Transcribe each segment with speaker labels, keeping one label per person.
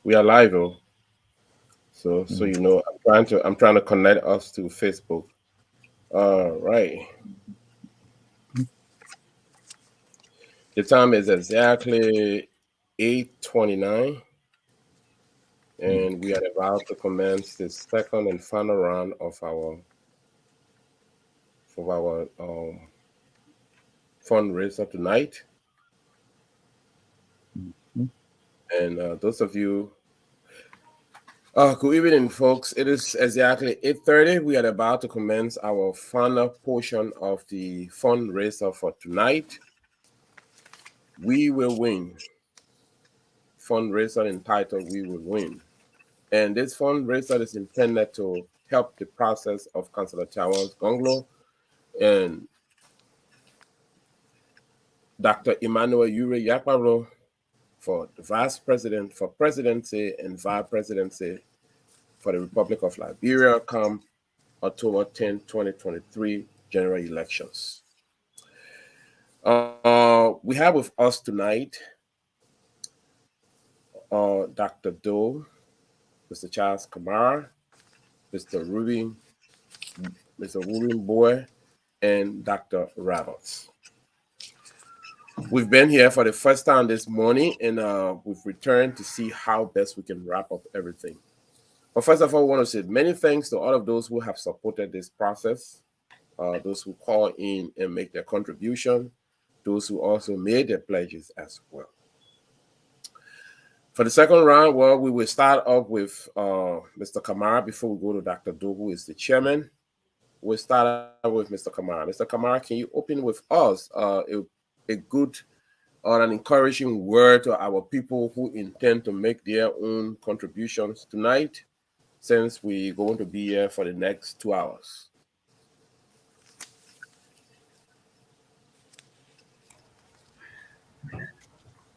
Speaker 1: We are live, oh. So you know, I'm trying to connect us to Facebook. All right. The time is exactly 8:29, and we are about to commence the second and final round of our fundraiser tonight. And those of you, good evening, folks. It is exactly 8:30. We are about to commence our final portion of the fundraiser for tonight. We will win. Fundraiser entitled We Will Win. And this fundraiser is intended to help the process of Councillor Chawan's Gongloe and Dr. Emmanuel Yure-Yarkpawolo for the Vice President for Presidency and Vice Presidency for the Republic of Liberia come October 10, 2023 general elections. We have with us tonight Dr. Doe, Mr. Charles Kamara, Mr. Ruben Boy, and Dr. Roberts. We've been here for the first time this morning, and we've returned to see how best we can wrap up everything. But first of all, I want to say many thanks to all of those who have supported this process, those who call in and make their contribution, those who also made their pledges as well. For the second round, well, we will start off with Mr. Kamara before we go to Dr. Doe, who is the chairman. We'll start out with Mr. Kamara. Mr. Kamara, can you open with us a good or an encouraging word to our people who intend to make their own contributions tonight, since we're going to be here for the next 2 hours?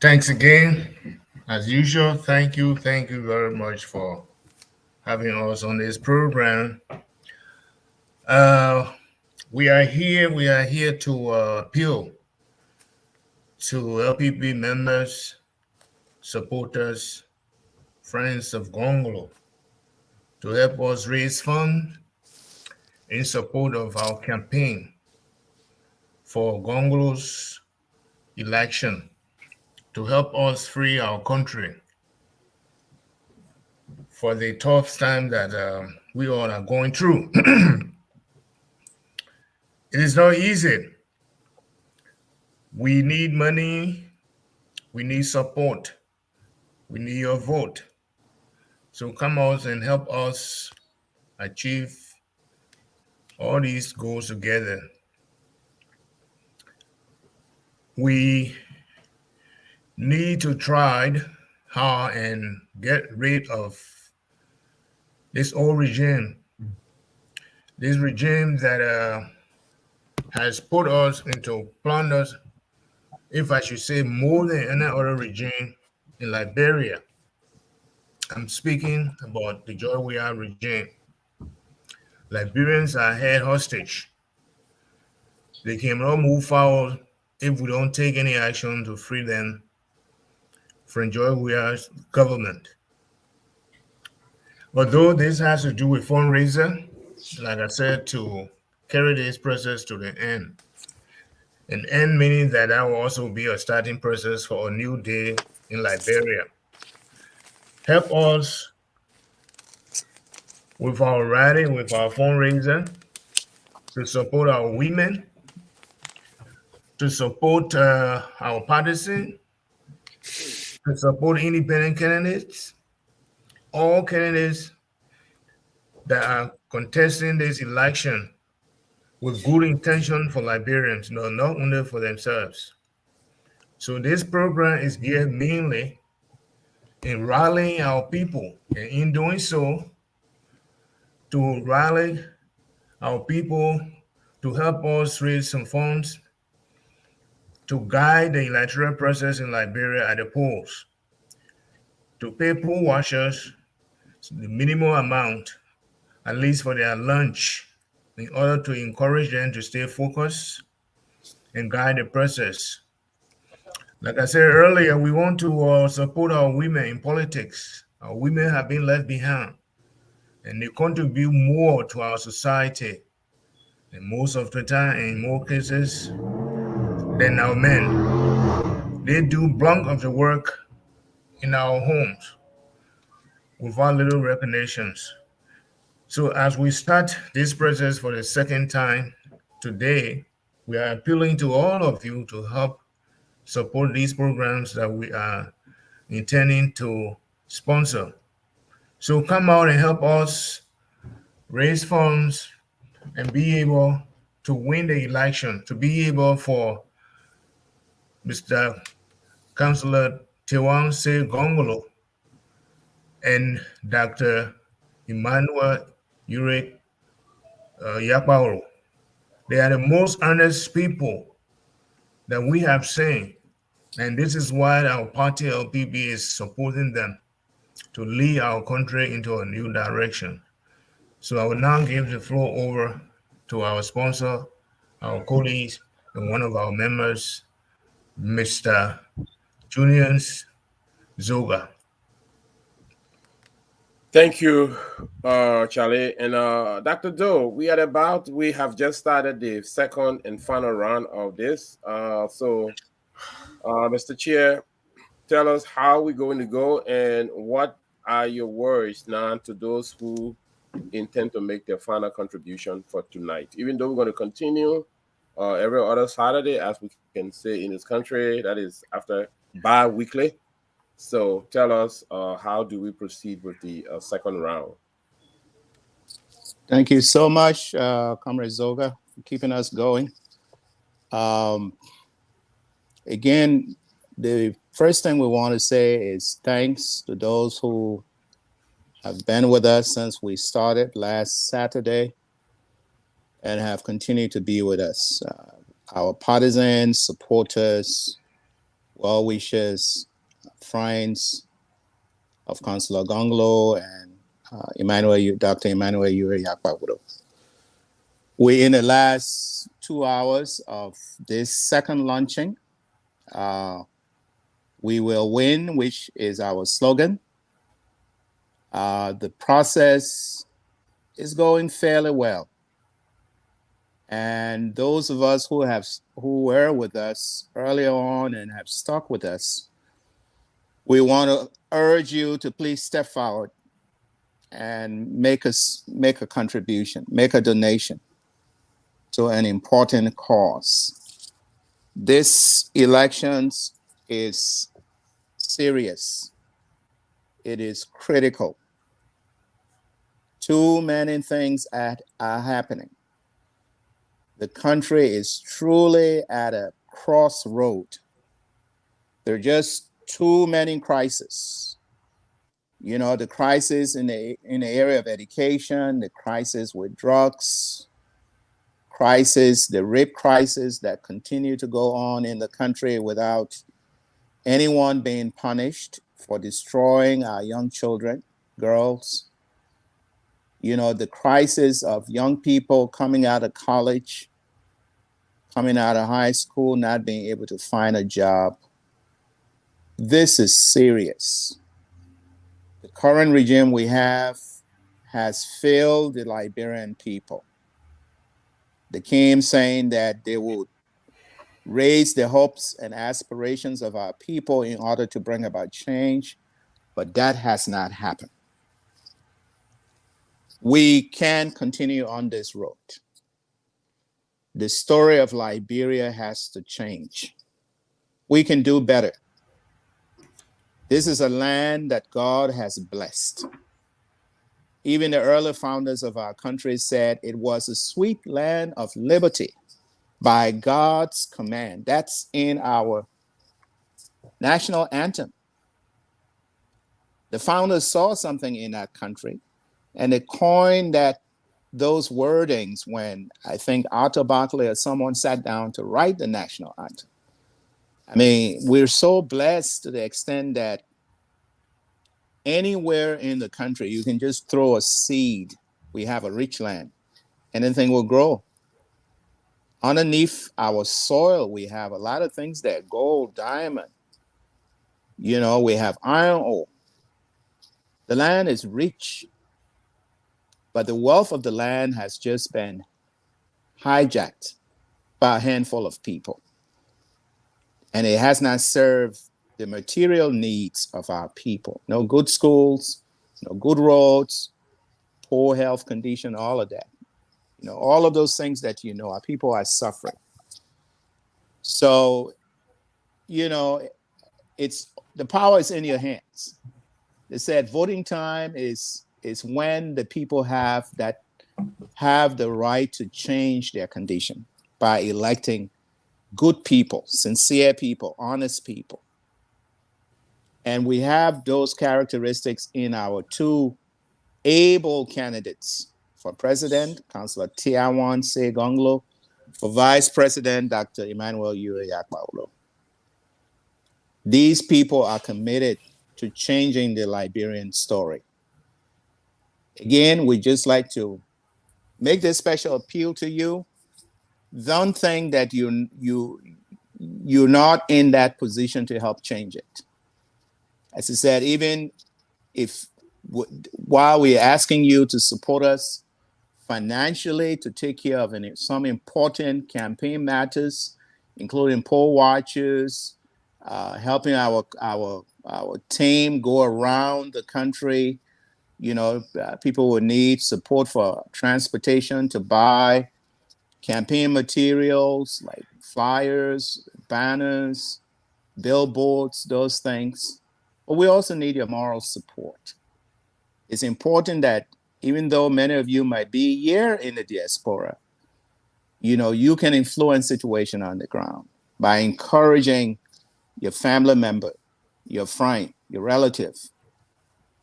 Speaker 2: Thanks again. As usual, thank you very much for having us on this program. We are here to appeal to LPP members, supporters, friends of Gongloe to help us raise funds in support of our campaign for Gongloe's election to help us free our country for the tough time that we all are going through. It is not easy. We need money, we need support, we need your vote. So come out and help us achieve all these goals together. We need to try hard and get rid of this old regime, this regime that has put us into plunders, if I should say, more than any other regime in Liberia. I'm speaking about the Joy We Are regime. Liberians are held hostage. They cannot move forward if we don't take any action to free them from Joy We Are's government. Although this has to do with fundraiser, like I said, to carry this process to the end. An end meaning that will also be a starting process for a new day in Liberia. Help us with our rally, with our fundraiser, to support our women, to support our partisan, to support independent candidates, all candidates that are contesting this election with good intention for Liberians, no, not only for themselves. So this program is geared mainly in rallying our people, and in doing so, to rally our people to help us raise some funds to guide the electoral process in Liberia at the polls, to pay poll watchers the minimum amount, at least for their lunch, in order to encourage them to stay focused and guide the process. Like I said earlier, we want to support our women in politics. Our women have been left behind, and they contribute more to our society, and most of the time, in more cases, than our men. They do bulk of the work in our homes without little recognitions. So as we start this process for the second time today, we are appealing to all of you to help support these programs that we are intending to sponsor. So come out and help us raise funds and be able to win the election, to be able for Mr. Councillor Tewang Gongolo and Dr. Emmanuel Urek Yapao. They are the most honest people that we have seen. And this is why our party LPP is supporting them to lead our country into a new direction. So I will now give the floor over to our sponsor, our colleagues, and one of our members, Mr. Julius Zoga.
Speaker 1: Thank you, Charlie. And Dr. Doe, we have just started the second and final round of this. Mr. Chair, tell us how we're going to go and what are your words now to those who intend to make their final contribution for tonight. Even though we're going to continue every other Saturday, as we can say in this country, that is after bi-weekly. So tell us, how do we proceed with the second round?
Speaker 3: Thank you so much, Comrade Zoga, for keeping us going. Again, the first thing we want to say is thanks to those who have been with us since we started last Saturday and have continued to be with us. Our partisans, supporters, well-wishers, friends of Councillor Gongloe and Dr. Emmanuel Yarkpawolo. We're in the last 2 hours of this second launching. We will win, which is our slogan. The process is going fairly well. And those of us who were with us earlier on and have stuck with us, we want to urge you to please step forward and make a contribution, make a donation to an important cause. This elections is serious. It is critical. Too many things are happening. The country is truly at a crossroad. There are just too many crises. You know, the crisis in the area of education, the crisis with drugs, the rape crisis that continue to go on in the country without anyone being punished for destroying our young children, girls. You know, the crisis of young people coming out of college, coming out of high school, not being able to find a job. This is serious. The current regime we have has failed the Liberian people. They came saying that they would raise the hopes and aspirations of our people in order to bring about change, but that has not happened. We can continue on this road. The story of Liberia has to change. We can do better. This is a land that God has blessed. Even the early founders of our country said it was a sweet land of liberty by God's command. That's in our national anthem. The founders saw something in that country and they coined those wordings when I think Arthur Barkley or someone sat down to write the national anthem. I mean, we're so blessed to the extent that anywhere in the country, you can just throw a seed. We have a rich land. Anything will grow. Underneath our soil, we have a lot of things there, gold, diamond. You know, we have iron ore. The land is rich, but the wealth of the land has just been hijacked by a handful of people. And it has not served the material needs of our people. No good schools, no good roads, poor health condition, all of that. All of those things that our people are suffering. So, it's the power is in your hands. They said voting time is when the people have the right to change their condition by electing good people, sincere people, honest people. And we have those characteristics in our two able candidates for president, Councillor Tiawan Se Gongloe, for vice president, Dr. Emmanuel Yarkpawolo. These people are committed to changing the Liberian story. Again, we just like to make this special appeal to you. Don't think that you're not in that position to help change it. As I said, even if while we're asking you to support us financially to take care of some important campaign matters, including poll watchers, helping our team go around the country. People will need support for transportation to buy campaign materials like flyers, banners, billboards, those things. But we also need your moral support. It's important that even though many of you might be here in the diaspora, you can influence situation on the ground by encouraging your family member, your friend, your relative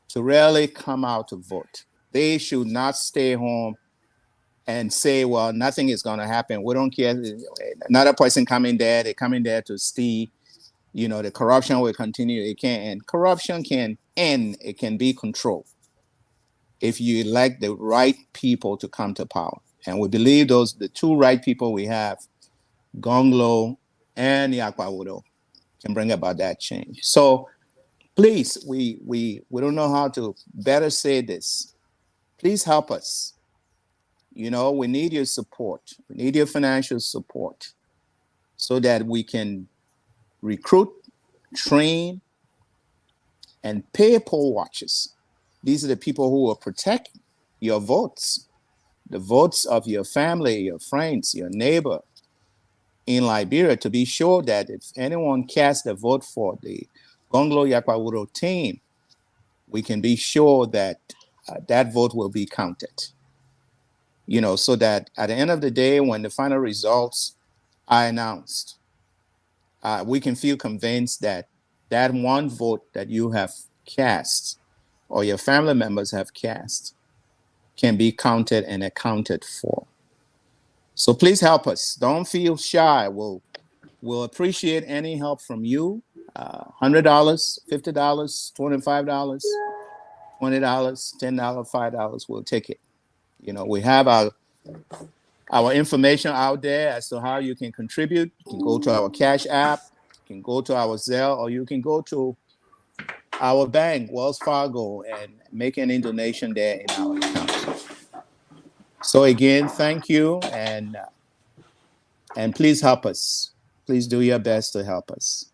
Speaker 3: to really come out to vote. They should not stay home and say, well, nothing is going to happen. We don't care. Another person coming there, they're coming there to steal. The corruption will continue. It can't end. Corruption can end. It can be controlled if you elect the right people to come to power. And we believe the two right people we have, Gongloe and Yarkpawolo, can bring about that change. So please, we don't know how to better say this. Please help us. We need your support. We need your financial support so that we can recruit, train, and pay poll watchers. These are the people who will protect your votes, the votes of your family, your friends, your neighbor in Liberia, to be sure that if anyone casts a vote for the Gongloe-Yarkpawolo team, we can be sure that that vote will be counted. So that at the end of the day, when the final results are announced, we can feel convinced that that one vote that you have cast or your family members have cast can be counted and accounted for. So please help us. Don't feel shy. We'll appreciate any help from you. $100, $50, $25, $20, $10, $5. We'll take it. We have our information out there as to how you can contribute. You can go to our Cash App, you can go to our Zelle, or you can go to our bank, Wells Fargo, and make any donation there in our account. So again, thank you, and please help us. Please do your best to help us.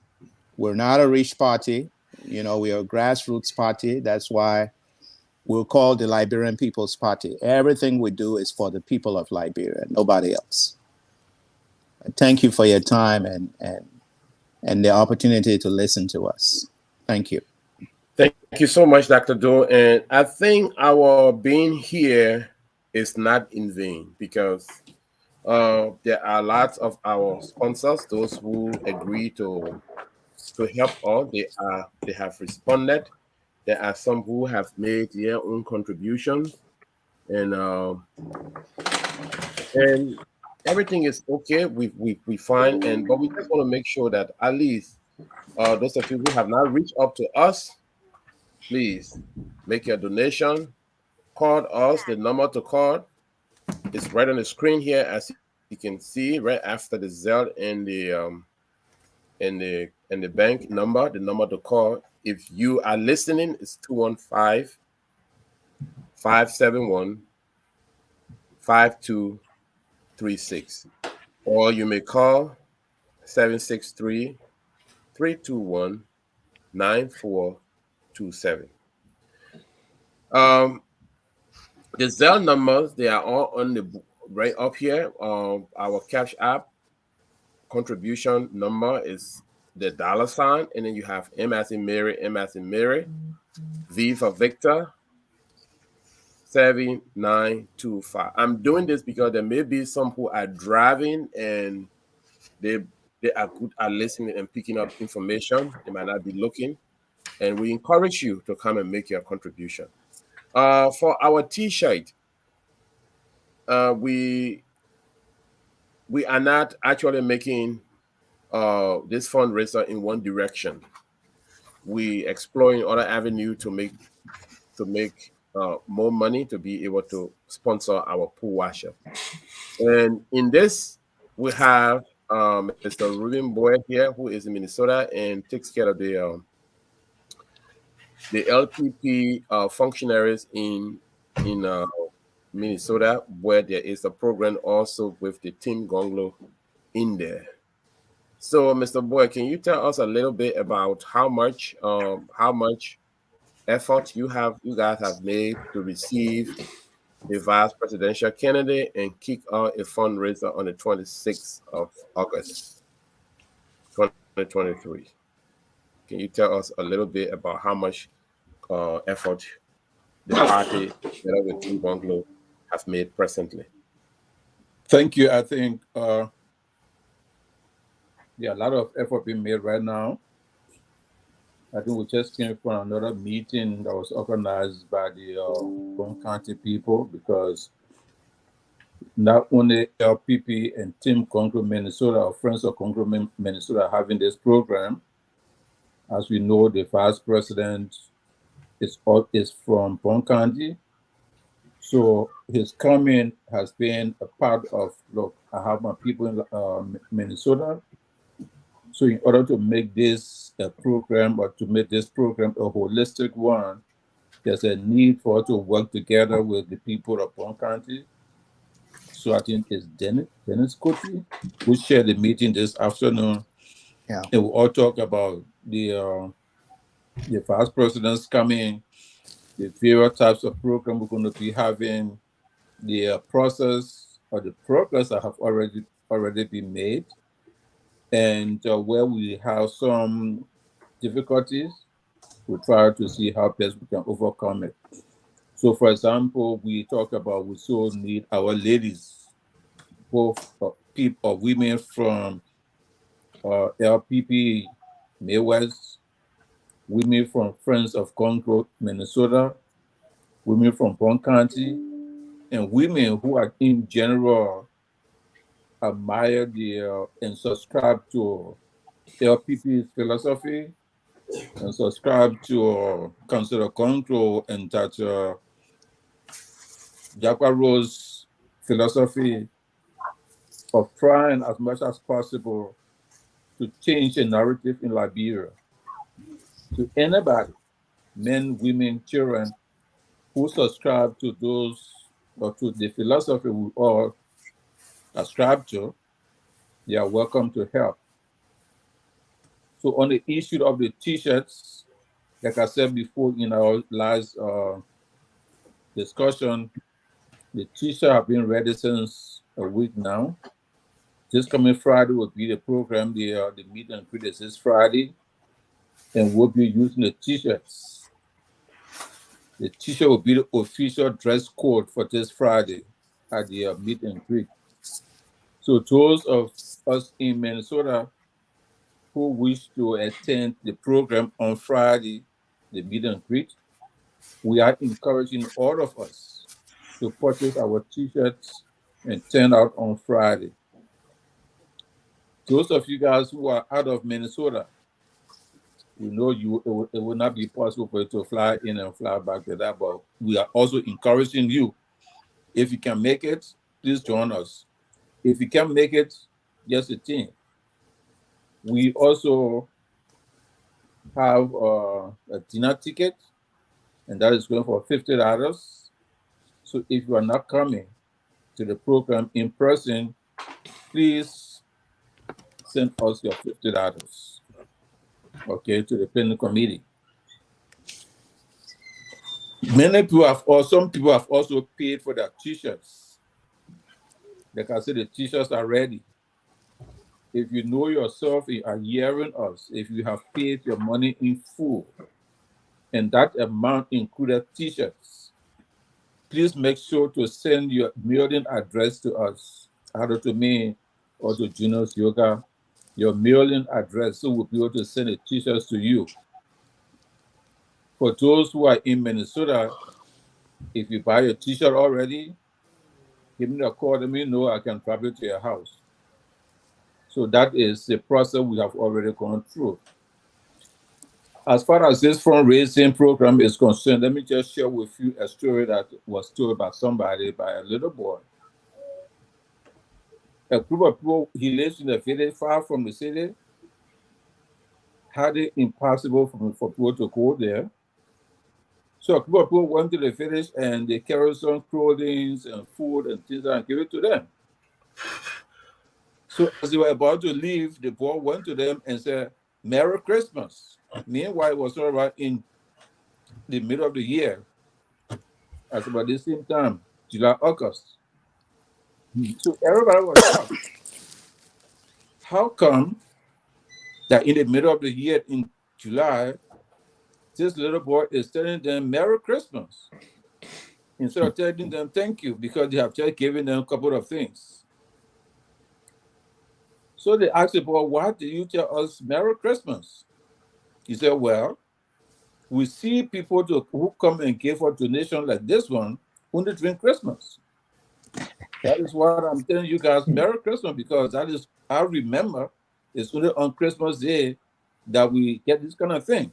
Speaker 3: We're not a rich party. We are a grassroots party. That's why we're called the Liberian People's Party. Everything we do is for the people of Liberia, nobody else. Thank you for your time and the opportunity to listen to us. Thank you.
Speaker 1: Thank you so much, Dr. Doe. And I think our being here is not in vain, because there are lots of our sponsors, those who agree to help us. They have responded. There are some who have made their own contributions, and everything is okay. We find, but we just want to make sure that at least those of you who have not reached up to us, please make your donation. Call us. The number to call is right on the screen here, as you can see, right after the Zelle and the bank number. The number to call, if you are listening, is 571-5236. Or you may call 763-321-9427. The Zelle numbers, they are all on the right up here. Our Cash App contribution number is the $, and then you have M as in Mary, M as in Mary, V for Victor, 7925. I'm doing this because there may be some who are driving and they are good at listening and picking up information. They might not be looking, and we encourage you to come and make your contribution. For our T-shirt, we are not actually making this fundraiser in one direction. We exploring other avenue to make more money to be able to sponsor our pool washer. And in this, we have Mr. Ruben Boy here, who is in Minnesota and takes care of the LPP functionaries in Minnesota, where there is a program also with the Team Gongloe in there. So, Mr. Boy, can you tell us a little bit about how much effort you guys have made to receive the vice presidential candidate and kick out a fundraiser on the 26th of August, 2023? Can you tell us a little bit about how much effort the party, together with Team Gongloe, have made presently?
Speaker 4: Thank you. I think a lot of effort being made right now. I think we just came from another meeting that was organized by the Bone County people, because not only LPP and Team Gongloe Minnesota or Friends of Gongloe Minnesota are having this program. As we know, the vice president is from Bone County. So his comment has been a part of, look, I have my people in Minnesota. So in order to make this a program, or to make this program a holistic one, there's a need for us to work together with the people of Bone County. So I think it's Dennis Coty who shared the meeting this afternoon.
Speaker 3: Yeah.
Speaker 4: And we all talk about the vice presidents coming, the various types of program we're going to be having, the process or the progress that have already been made, and where we have some difficulties, we try to see how best we can overcome it. So, for example, we talk about we so need our ladies, both people, women from LPP Midwest, women from Friends of Gongloe Minnesota, women from Bone County, and women who are in general admire and subscribe to LPP's philosophy and subscribe to Councilor Gongloe and that Yarkpawo's philosophy of trying as much as possible to change the narrative in Liberia. To anybody, men, women, children, who subscribe to those or to the philosophy we all ascribe to, they are welcome to help. So on the issue of the T-shirts, like I said before in our last discussion, the T-shirts have been ready since a week now. This coming Friday will be the program. The meet and greet is this Friday, and we'll be using the T-shirts. The T-shirt will be the official dress code for this Friday at the meet and greet. So those of us in Minnesota who wish to attend the program on Friday, the meet and greet, we are encouraging all of us to purchase our T-shirts and turn out on Friday. Those of you guys who are out of Minnesota, we know it will not be possible for you to fly in and fly back to that, but we are also encouraging you. If you can make it, please join us. If you can't make it, just a thing. We also have a dinner ticket, and that is going for $50. So if you are not coming to the program in person, please send us your $50, okay, to the planning committee. Many people have, or some people have also paid for their t-shirts. Like I said, the t-shirts are ready. If you know yourself, you are hearing us, if you have paid your money in full, and that amount included t-shirts, please make sure to send your mailing address to us, either to me or to Genius Yoga, your mailing address, so we'll be able to send the t-shirts to you. For those who are in Minnesota, if you buy a t-shirt already, give me a call, let me know, I can drop it to your house. So that is the process we have already gone through. As far as this fundraising program is concerned, let me just share with you a story that was told by somebody, by a little boy. A group of people, he lives in a village far from the city, had it impossible for people to go there. So a group of people went to the village and they carried some clothing and food and things and gave it to them. So as they were about to leave, the boy went to them and said, "Merry Christmas." Meanwhile, it was around in the middle of the year, at about the same time, July, August. So everybody was shocked. How come that in the middle of the year in July, this little boy is telling them Merry Christmas instead of telling them thank you, because they have just given them a couple of things? So they asked the boy, "Why do you tell us Merry Christmas?" He said, "Well, we see people who come and give a donation like this one only during Christmas. That is what I'm telling you guys, Merry Christmas, because that is, I remember, it's only on Christmas Day that we get this kind of thing."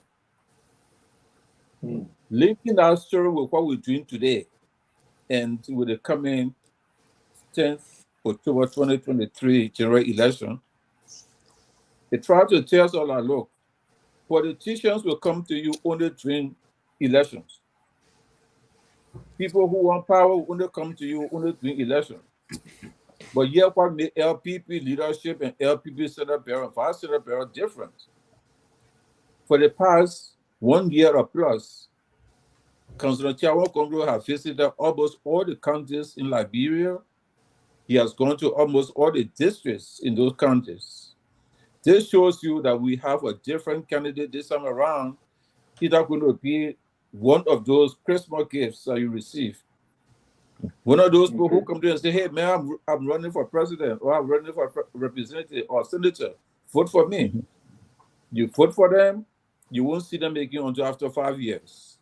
Speaker 4: Linking our story with what we're doing today and with the coming 10th October 2023 general election, they try to tell us all that, look, politicians will come to you only during elections. People who want power will only come to you only during elections. But yet, what made LPP leadership and LPP Senate Barrel and Vice Senate Barrel different? For the past 1 year or plus, Councilor Tiawan Gongloe has visited almost all the counties in Liberia. He has gone to almost all the districts in those counties. This shows you that we have a different candidate this time around. He's not going to be one of those Christmas gifts that you receive. One of those people who come to you and say, "Hey, man, I'm running for president, or I'm running for representative or senator. Vote for me." You vote for them, you won't see them again until after 5 years.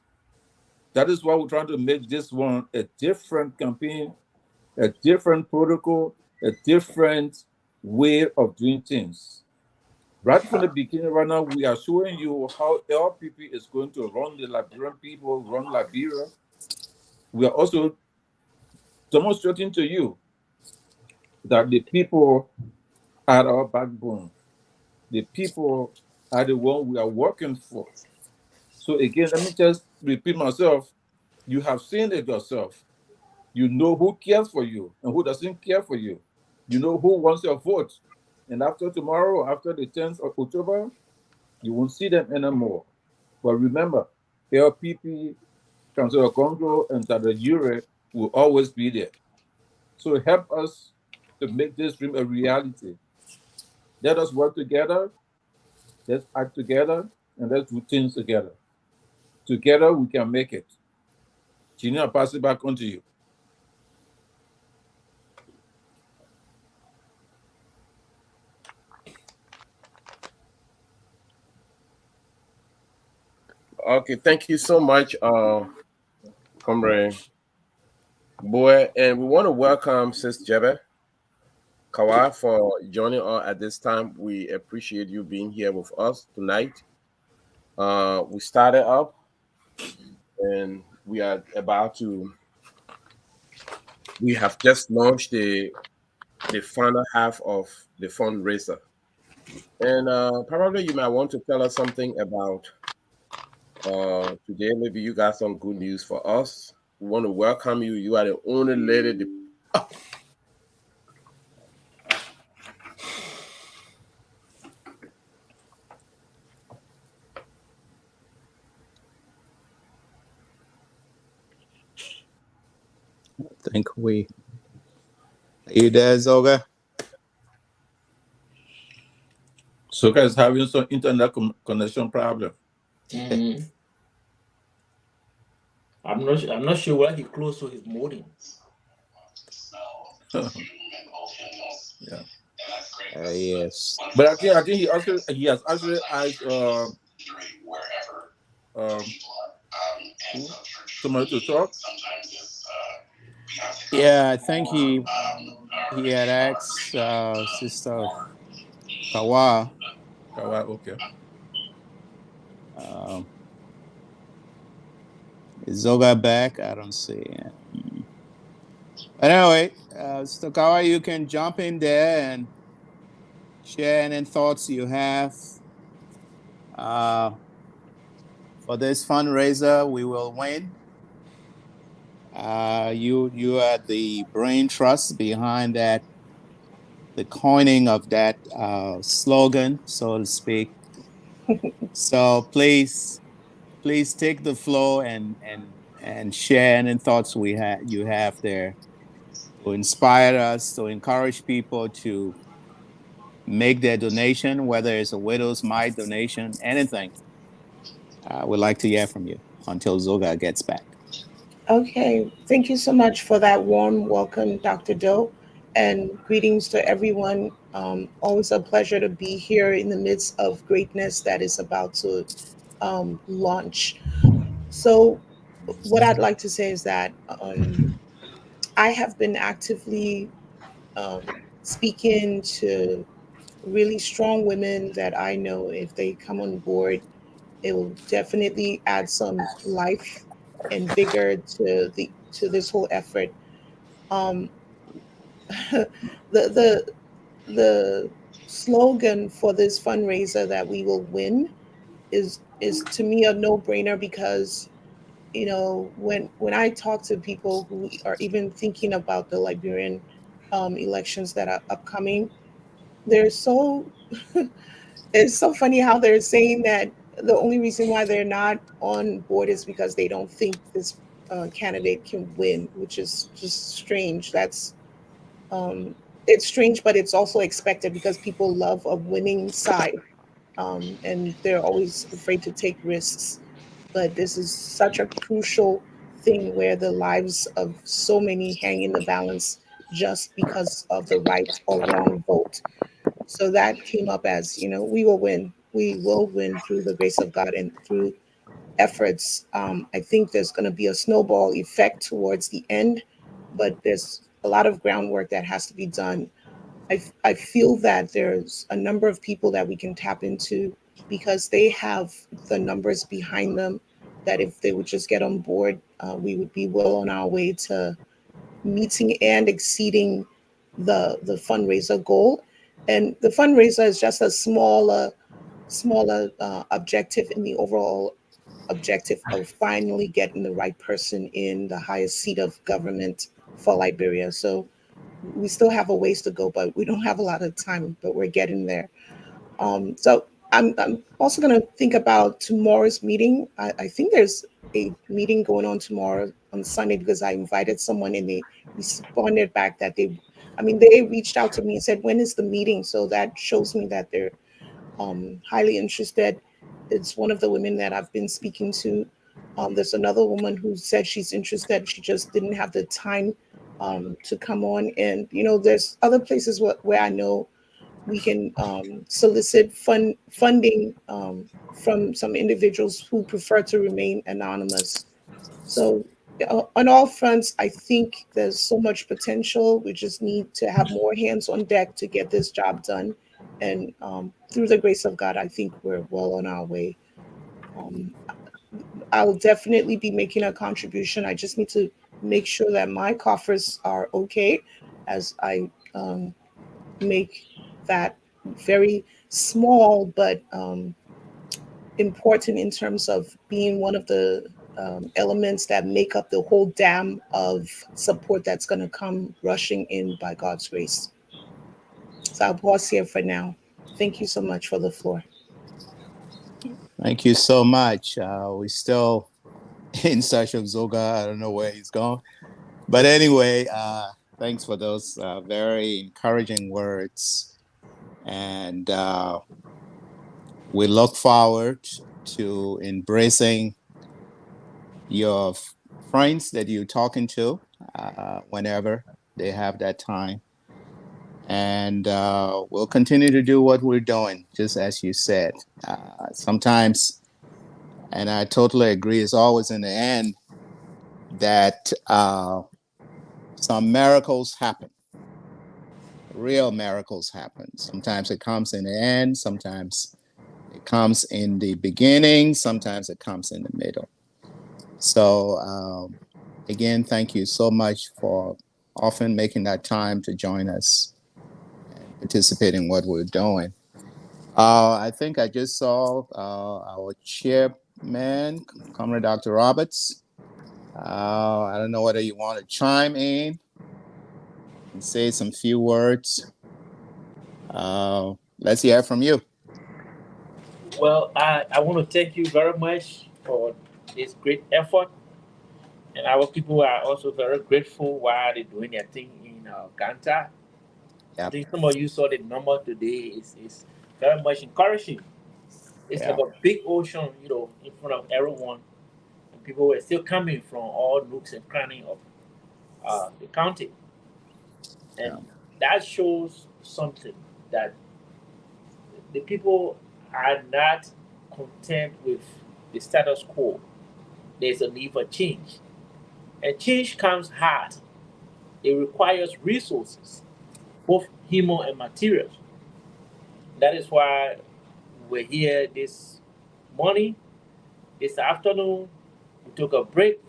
Speaker 4: That is why we're trying to make this one a different campaign, a different protocol, a different way of doing things. Right from the beginning, right now, we are showing you how LPP is going to run the Liberian people, run Liberia. We are also demonstrating to you that the people are our backbone. The people are the one we are working for. So again, let me just repeat myself. You have seen it yourself. You know who cares for you and who doesn't care for you. You know who wants your vote. And after tomorrow, after the 10th of October, you won't see them anymore. But remember, LPP, Councilor Congo, and Tada Ure will always be there. So help us to make this dream a reality. Let us work together, let's act together, and let's do things together. Together, we can make it. Gina, I'll pass it back on to you.
Speaker 1: Okay, thank you so much, Comrade Boy. And we want to welcome Sis Jebe Kawa for joining us at this time. We appreciate you being here with us tonight. We started up and we are about to, we have just launched the final half of the fundraiser. And probably you might want to tell us something about today. Maybe you got some good news for us We want to welcome you. You are the only lady.
Speaker 3: I think we. Are you there, Zoga?
Speaker 4: Soka is having some internet connection problem.
Speaker 5: Mm-hmm. I'm not sure why he closed to his modding.
Speaker 4: Yeah.
Speaker 3: Yes.
Speaker 4: But I think he has actually asked somebody to talk.
Speaker 3: Yeah, I think he had asked Sister Kawa.
Speaker 4: Okay.
Speaker 3: Is Zoga back? I don't see it. But anyway, Sister Kawa, you can jump in there and share any thoughts you have for this fundraiser. We will win. You are the brain trust behind that, the coining of that slogan, so to speak. So please take the floor and share any thoughts you have there to inspire us, to encourage people to make their donation, whether it's a widow's mite donation, anything. We'd like to hear from you until Zoga gets back.
Speaker 6: Okay, thank you so much for that warm welcome, Dr. Doe, and greetings to everyone. Always a pleasure to be here in the midst of greatness that is about to launch. So, what I'd like to say is that I have been actively speaking to really strong women that I know if they come on board, it will definitely add some life and vigor to this whole effort. Um, the the the slogan for this fundraiser that we will win is to me a no brainer because when I talk to people who are even thinking about the Liberian elections that are upcoming, they're so it's so funny how they're saying that the only reason why they're not on board is because they don't think this candidate can win, which is just strange. That's um, it's strange, but it's also expected because people love a winning side, and they're always afraid to take risks. But this is such a crucial thing where the lives of so many hang in the balance just because of the right or wrong vote. So that came up as, we will win. We will win through the grace of God and through efforts. I think there's going to be a snowball effect towards the end, but there's a lot of groundwork that has to be done. I feel that there's a number of people that we can tap into because they have the numbers behind them that if they would just get on board, we would be well on our way to meeting and exceeding the fundraiser goal. And the fundraiser is just a smaller objective in the overall objective of finally getting the right person in the highest seat of government for Liberia. So we still have a ways to go, but we don't have a lot of time, but we're getting there. So I'm also going to think about tomorrow's meeting. I think there's a meeting going on tomorrow on Sunday because I invited someone and they responded back that they reached out to me and said, when is the meeting? So that shows me that they're highly interested. It's one of the women that I've been speaking to. There's another woman who said she's interested. She just didn't have the time to come on. And, there's other places where I know we can solicit funding from some individuals who prefer to remain anonymous. So on all fronts, I think there's so much potential. We just need to have more hands on deck to get this job done. And through the grace of God, I think we're well on our way. Um, I'll definitely be making a contribution. I just need to make sure that my coffers are okay as I make that very small but important in terms of being one of the elements that make up the whole dam of support that's going to come rushing in by God's grace. So I'll pause here for now. Thank you so much for the floor.
Speaker 3: Thank you so much. We're still in search of Zoga. I don't know where he's gone. But anyway, thanks for those very encouraging words. And we look forward to embracing your friends that you're talking to whenever they have that time. And we'll continue to do what we're doing, just as you said. Sometimes, and I totally agree, it's always in the end that some miracles happen. Real miracles happen. Sometimes it comes in the end, sometimes it comes in the beginning, sometimes it comes in the middle. So again, thank you so much for often making that time to join us and participate in what we're doing. I think I just saw our chairman, Comrade Dr. Roberts. I don't know whether you want to chime in and say some few words. Let's hear from you.
Speaker 5: Well, I want to thank you very much for this great effort. And our people are also very grateful while they're doing their thing in Ganta. I
Speaker 3: Yep.
Speaker 5: think some of you saw the number today is very much encouraging. It's
Speaker 3: Yeah.
Speaker 5: like a big ocean, in front of everyone. And people were still coming from all nooks and crannies of the county. And that shows something, that the people are not content with the status quo. There's a need for change. And change comes hard. It requires resources, both human and materials. That is why we're here this morning, this afternoon. We took a break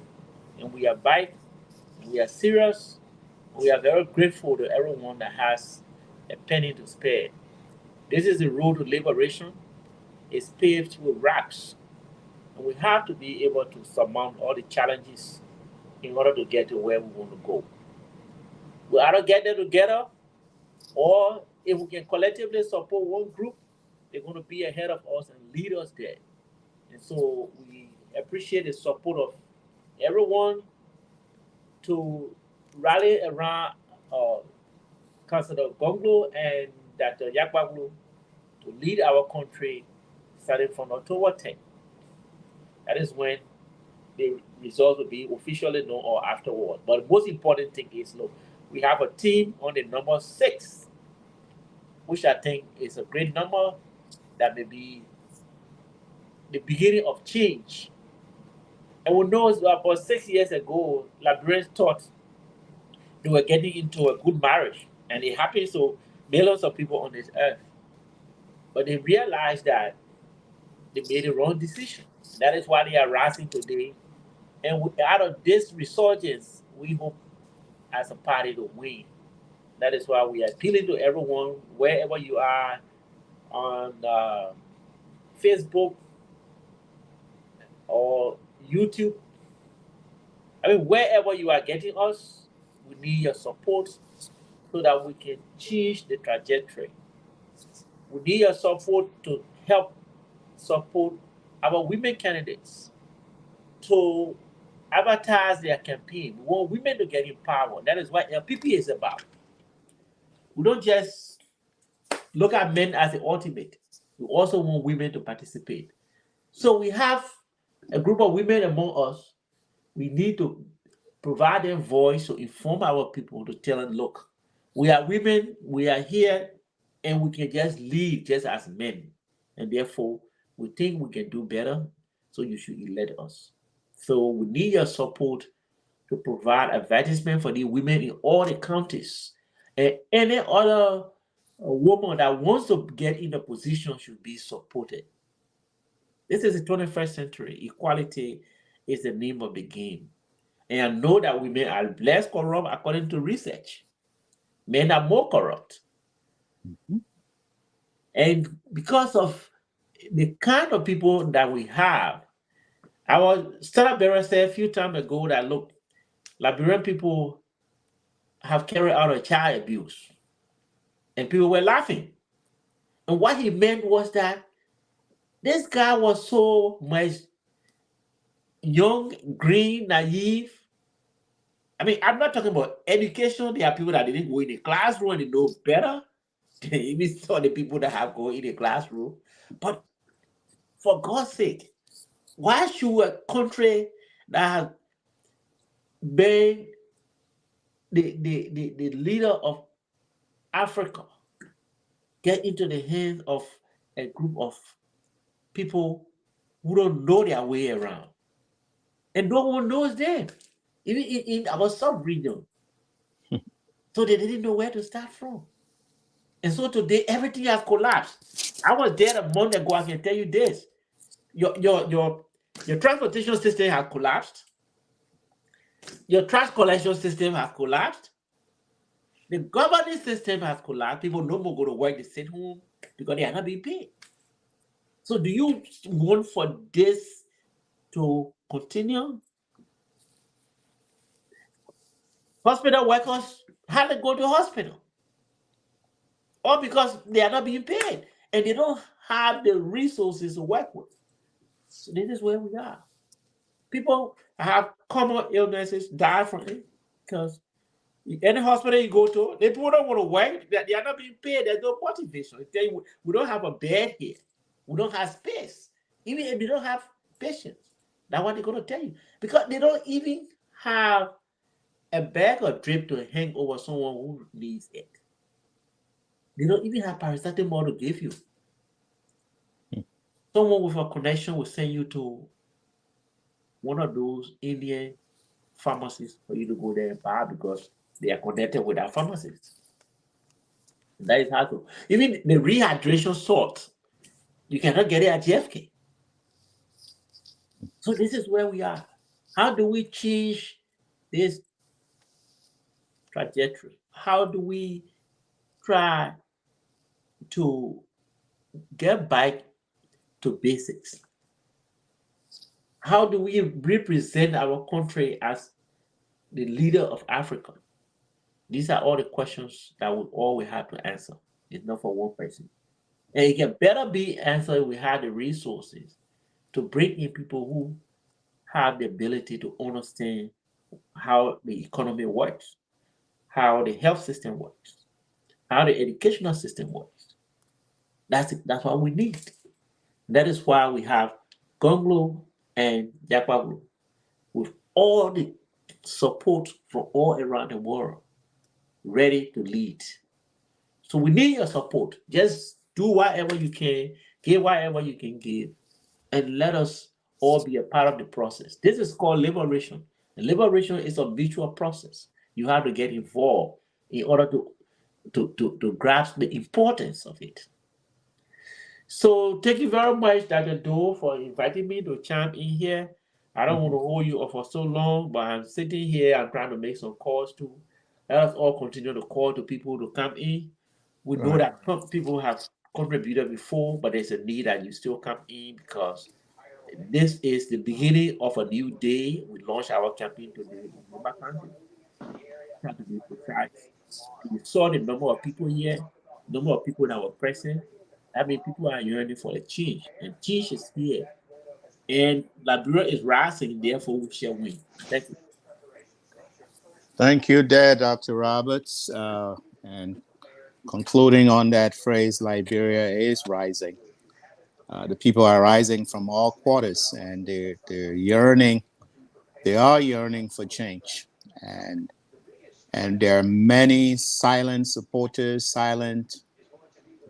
Speaker 5: and we are back. We are serious. We are very grateful to everyone that has a penny to spare. This is the road to liberation. It's paved with rocks. And we have to be able to surmount all the challenges in order to get to where we want to go. We either get there together, or if we can collectively support one group, they're going to be ahead of us and lead us there. And so we appreciate the support of everyone to rally around Councilor Gongloe and Dr. Yarkpawolo to lead our country starting from October 10th. That is when the results will be officially known or afterward. But the most important thing is, look, we have a team on the number 6, which I think is a great number that may be the beginning of change. And we know about 6 years ago, Liberians thought they were getting into a good marriage, and it happens to millions of people on this earth. But they realized that they made the wrong decision. That is why they are rising today. And out of this resurgence, we hope as a party to win. That is why we are appealing to everyone, wherever you are, on Facebook or YouTube. I mean, wherever you are getting us, we need your support so that we can change the trajectory. We need your support to help support our women candidates to advertise their campaign. We want women to get empowered. That is what LPP is about. We don't just look at men as the ultimate. We also want women to participate. So we have a group of women among us. We need to provide them voice to inform our people, to tell them, look, we are women, we are here, and we can just lead just as men. And therefore, we think we can do better, so you should elect us. So we need your support to provide advertisement for the women in all the counties. And any other woman that wants to get in the position should be supported. This is the 21st century. Equality is the name of the game. And I know that women are less corrupt according to research. Men are more corrupt.
Speaker 3: Mhm.
Speaker 5: And because of the kind of people that we have, I was Standard Bearer said a few times ago that look, Liberian people have carried out a child abuse, and people were laughing. And what he meant was that this guy was so much young, green, naive. I mean, I'm not talking about education. There are people that didn't go in the classroom and they know better. Even some of the people that have gone in the classroom. But for God's sake, why should a country that has been the leader of Africa get into the hands of a group of people who don't know their way around? And no one knows them, even in our sub-region. So they didn't know where to start from. And so today, everything has collapsed. I was there a month ago. I can tell you this. Your transportation system has collapsed. Your trash collection system has collapsed. The governing system has collapsed. People no more go to work. They sit home because they are not being paid. So do you want for this to continue? Hospital workers hardly go to hospital. Or because they are not being paid and they don't have the resources to work with. So this is where we are. People have common illnesses, die from it because any hospital you go to, the people don't want to work. They are not being paid. There's no motivation. They tell you, we don't have a bed here. We don't have space. Even if they don't have patients, that's what they're going to tell you. Because they don't even have a bag or drip to hang over someone who needs it. They don't even have paracetamol to give you. Someone with a connection will send you to one of those Indian pharmacies for you to go there and buy because they are connected with that pharmacist. That is how to. Even the rehydration salt, you cannot get it at GFK. So this is where we are. How do we change this trajectory? How do we try to get back to basics? How do we represent our country as the leader of Africa? These are all the questions that we all have to answer. It's not for one person. And it can better be answered if we have the resources to bring in people who have the ability to understand how the economy works, how the health system works, how the educational system works. That's what we need. That is why we have Gongloe and Yarkpawolo with all the support from all around the world ready to lead. So we need your support. Just do whatever you can, give whatever you can give, and let us all be a part of the process. This is called liberation. And liberation is a mutual process. You have to get involved in order to grasp the importance of it. So thank you very much, Dr. Doe, for inviting me to chime in here. I don't want to hold you up for so long, but I'm sitting here. I'm trying to make some calls too. Let us all continue to call to people to come in. We know that some people have contributed before, but there's a need that you still come in because this is the beginning of a new day. We launched our campaign today in Nimba County. Trying to be precise. You saw the number of people here, number of people that were present. I mean, people are yearning for a change, and change is here. And Liberia is rising, therefore we shall win. Thank you.
Speaker 3: Thank you there, Dr. Roberts. And concluding on that phrase, Liberia is rising. The people are rising from all quarters, and they're yearning. They are yearning for change, and there are many silent supporters, silent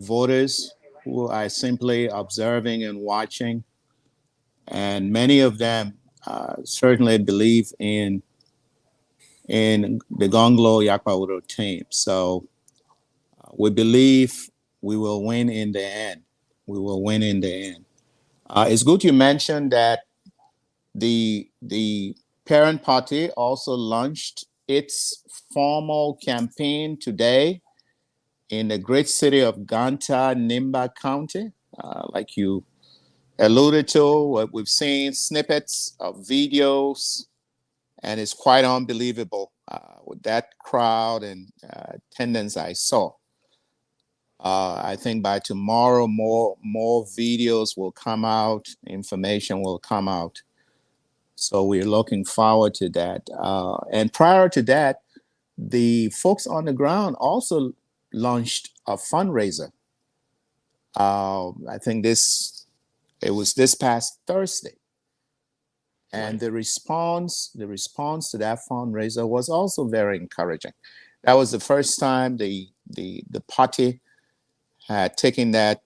Speaker 3: voters who are simply observing and watching, and many of them certainly believe in the Gongloe-Yarkpawolo team. So we believe we will win in the end. We will win in the end. It's good you mentioned that the parent party also launched its formal campaign today in the great city of Ganta, Nimba County. Like you alluded to, what we've seen, snippets of videos, and it's quite unbelievable with that crowd and attendance I saw. I think by tomorrow, more videos will come out, information will come out. So we're looking forward to that. And prior to that, the folks on the ground also launched a fundraiser. I think it was this past Thursday. And the response to that fundraiser was also very encouraging. That was the first time the party had taken that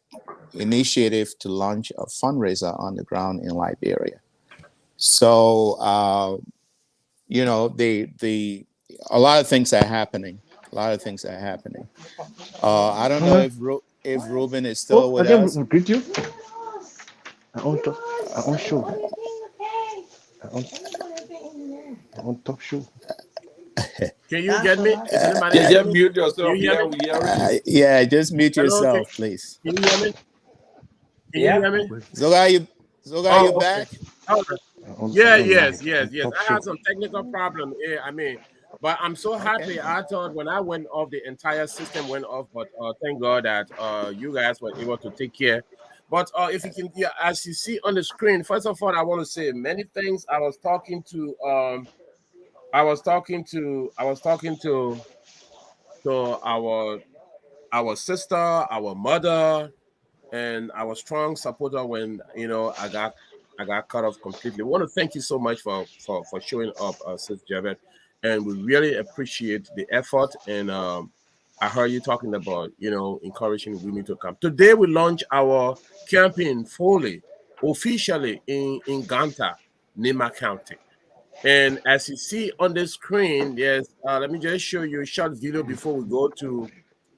Speaker 3: initiative to launch a fundraiser on the ground in Liberia. So, a lot of things are happening. I don't know if Ruben is still with us.
Speaker 7: Greet you. I want show. I want top show.
Speaker 1: Can you get me?
Speaker 4: Just mute yourself.
Speaker 3: Yeah, just mute yourself, please.
Speaker 1: Can you hear me? Can you hear me?
Speaker 3: Zoga, you back?
Speaker 1: Yes. I had some technical problem. But I'm so happy. I thought when I went off, the entire system went off. But thank God that you guys were able to take care. But if you can, as you see on the screen, first of all, I want to say many things. I was talking to our sister, our mother, and our strong supporter when I got cut off completely. I want to thank you so much for showing up, Sis Javed, and we really appreciate the effort. And I heard you talking about encouraging women to come. Today we launch our campaign fully, officially in Ganta, Nima County. And as you see on the screen, yes, let me just show you a short video before we go to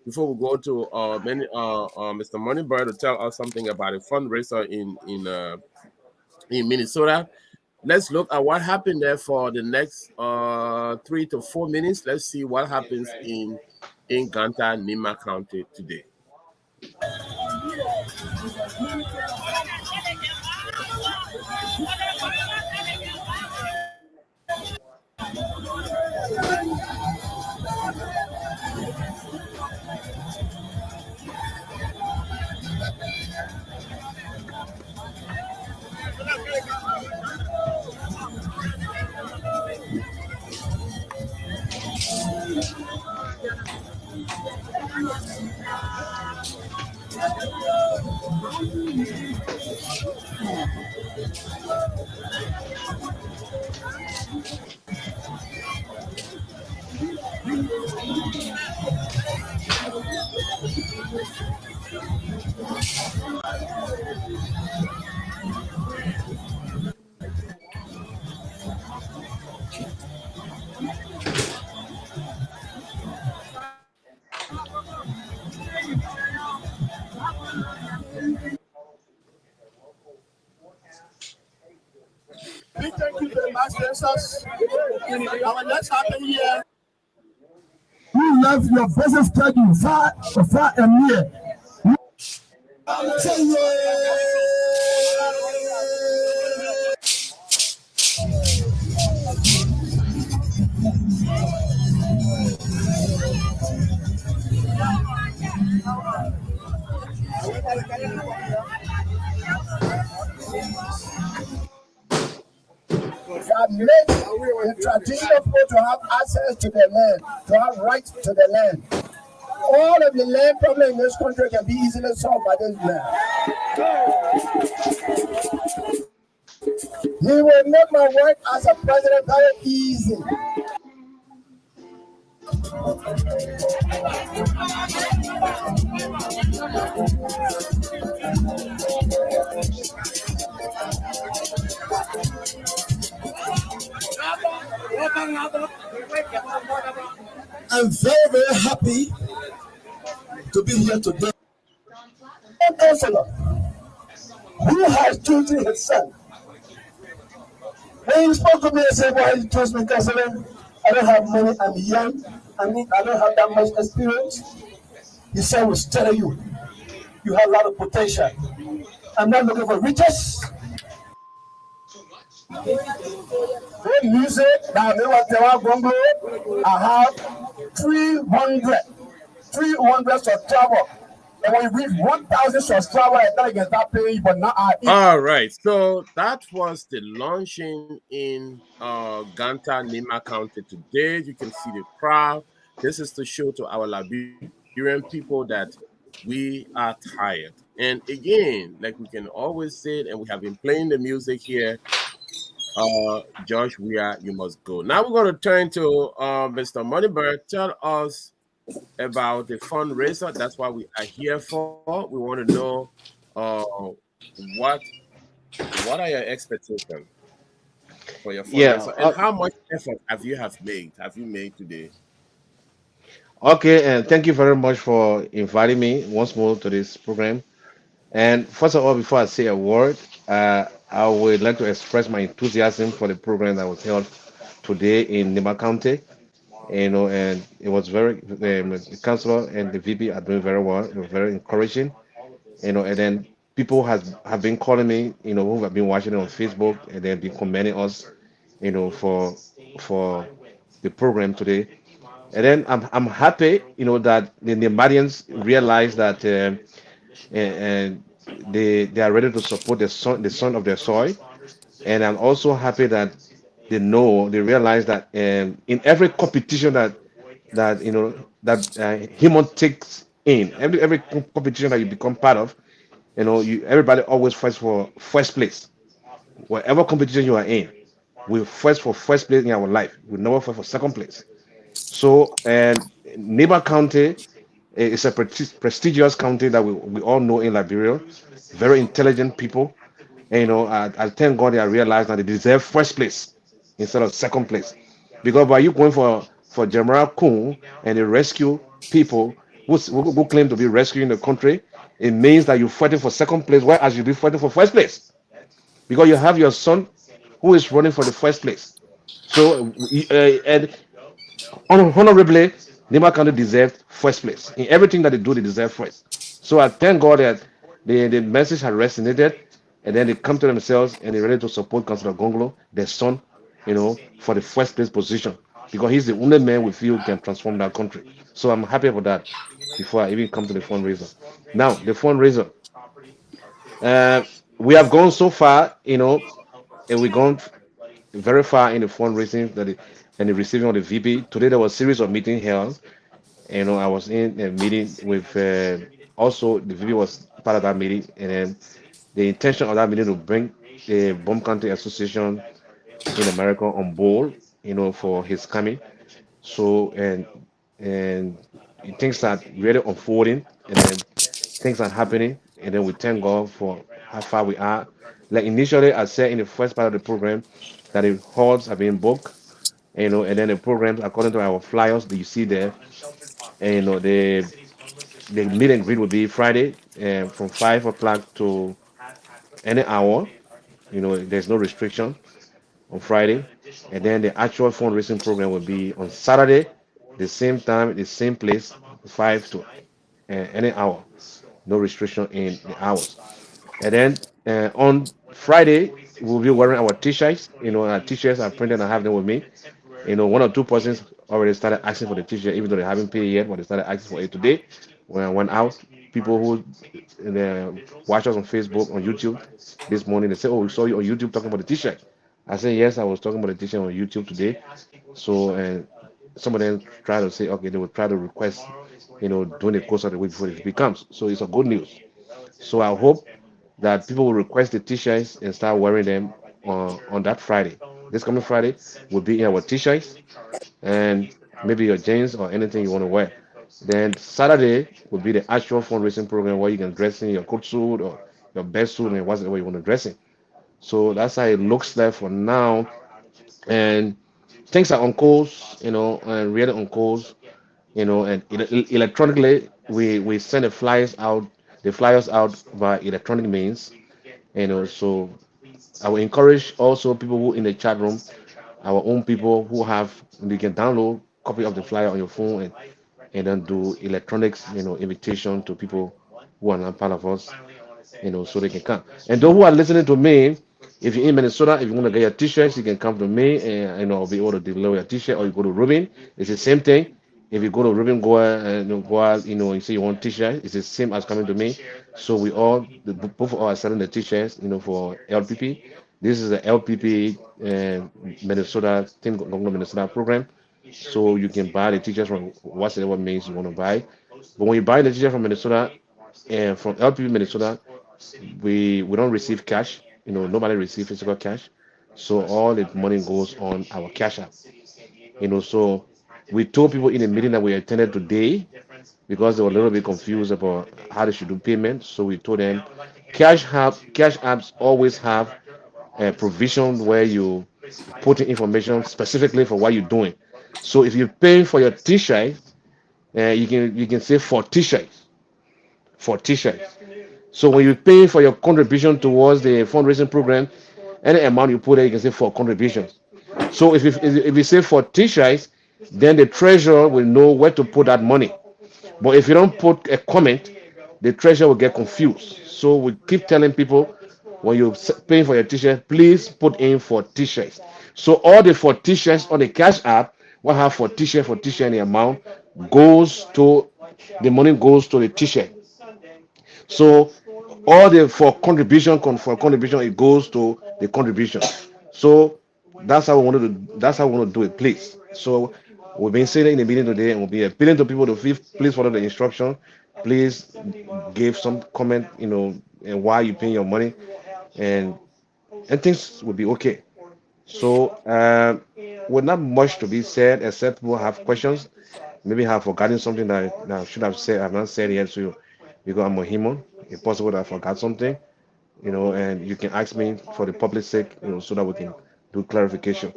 Speaker 1: Mr. Moneybird to tell us something about a fundraiser in Minnesota. Let's look at what happened there for the next 3 to 4 minutes. Let's see what happens in Ganta, Nima County today.
Speaker 8: Thank you very much, Jesus. Our next happen here. You left your business schedule far and near. That makes the traditional people to have access to the land, to have rights to the land. All of the land problem in this country can be easily solved by this man. He will make my work as a president very easy. I'm very, very happy to be here today. A counselor who has chosen his son. When he spoke to me and said, why you chose me, counselor? I don't have money, I'm young, I don't have that much experience. He said, we'll study you. You have a lot of potential. I'm not looking for riches. The music that they were telling Gongloe, I have 300, 300 subscribers. And when you reach 1,000 subscribers, I thought I can start paying you, but now I eat.
Speaker 1: All right, so that was the launching in Ganta, Nima County today. You can see the crowd. This is to show to our Liberian people that we are tired. And again, like we can always say it, and we have been playing the music here. Josh, you must go. Now we're going to turn to Mr. Moneyberg. Tell us about the fundraiser. That's what we are here for. We want to know uh, what what are your expectations for your
Speaker 7: Yeah.
Speaker 1: fundraiser, and how much effort have you made today?
Speaker 7: Okay. And thank you very much for inviting me once more to this program. And first of all, before I say a word, I would like to express my enthusiasm for the program that was held today in Nima County. And it was the councilor and the VP are doing very well. It was very encouraging. And then people have been calling me, who have been watching it on Facebook, and they've been commending us, for the program today. And then I'm happy, that the Nemadians realize that and they are ready to support the son of their soil. And I'm also happy that they realize that in every competition that human takes in every competition that you become part of, everybody always fights for first place. Whatever competition you are in, we fight for first place in our life. We never fight for second place. So, and Neighbor County is a prestigious county that we all know in Liberia. Very intelligent people. And, I thank God I realized that they deserve first place instead of second place. Because by you going for General Kun and the rescue people who claim to be rescuing the country, it means that you're fighting for second place, whereas you'll be fighting for first place. Because you have your son who is running for the first place. So, and honorably, Nima County deserved first place. In everything that they do, they deserve first. So I thank God that the message has resonated, and then they come to themselves and they're ready to support Councillor Gonglo, their son, for the first place position. Because he's the only man we feel can transform that country. So I'm happy about that before I even come to the fundraiser. Now, the fundraiser. Uh, we have gone so far, and we've gone very far in the fundraising and the receiving of the VP. Today there was a series of meetings held. I was in a meeting with also the VP was part of that meeting, and then the intention of that meeting to bring the Bomb County Association in America on board, for his coming. So and things are really unfolding, and then things are happening, and then we thank God for how far we are. Like initially, I said in the first part of the program that the halls have been booked, and then the programs according to our flyers that you see there, and the meet and greet will be Friday, from 5 o'clock to any hour. There's no restriction on Friday, and then the actual fundraising program will be on Saturday, the same time, the same place, 5 to any hour. No restriction in the hours. And then on Friday, we'll be wearing our t-shirts. Our t-shirts are printed. I have them with me. One or two persons already started asking for the t-shirt, even though they haven't paid yet, but they started asking for it today. When I went out, people who watch us on Facebook, on YouTube this morning, they say, "Oh, we saw you on YouTube talking about the t-shirt." I said, "Yes, I was talking about the t-shirt on YouTube today." So, and some of them try to say, okay, they will try to request, during the course of the week before it becomes. So it's a good news. So I hope that people will request the t-shirts and start wearing them on that Friday. This coming Friday will be in our t-shirts and maybe your jeans or anything you want to wear. Then Saturday will be the actual fundraising program where you can dress in your coat suit or your best suit and whatever you want to dress in. So that's how it looks like for now. And things are on course, and really on course, and electronically we send the flyers out by electronic means. So I will encourage also people who in the chat room, our own people who have, you can download copy of the flyer on your phone and then do electronics, invitation to people who are not part of us. so they can come. And those who are listening to me, if you're in Minnesota, if you want to get your t-shirts, you can come to me, and I'll be able to deliver your t-shirt. Or you go to Ruben, it's the same thing. If you go to Ruben, go out, and say you want t-shirt, it's the same as coming to me. So we all, both of us are selling the t-shirts, for LPP. This is the LPP Minnesota Team Gongloe Minnesota program. So you can buy the t-shirts from whatever means you want to buy. But when you buy the t-shirt from Minnesota and from LPP Minnesota, we don't receive cash. Nobody receives physical cash. So all the money goes on our cash app. So we told people in the meeting that we attended today because they were a little bit confused about how they should do payment. So we told them cash apps always have a provision where you put in information specifically for what you're doing. So if you're paying for your t-shirt, you can say for t-shirts, for t-shirts. So when you pay for your contribution towards the fundraising program, any amount you put there, you can say for contributions. So if you say for t-shirts, then the treasurer will know where to put that money. But if you don't put a comment, the treasurer will get confused. So we keep telling people when you're paying for your t-shirt, please put in for t-shirts. So all the for t-shirts on the cash app, what have for t-shirt, the amount goes to the money goes to the t-shirt. So all the for contribution, it goes to the contribution. So that's how we want to do it, please. So we've been saying in the meeting today, and we'll be appealing to people to please follow the instruction. Please give some comment, and why you paying your money, and things will be okay. So with not much to be said, except we'll have questions. Maybe I have forgotten something that I should have said. I've not said yet to you because I'm a human. It's possible that I forgot something, and you can ask me for the public sake, so that we can do clarification.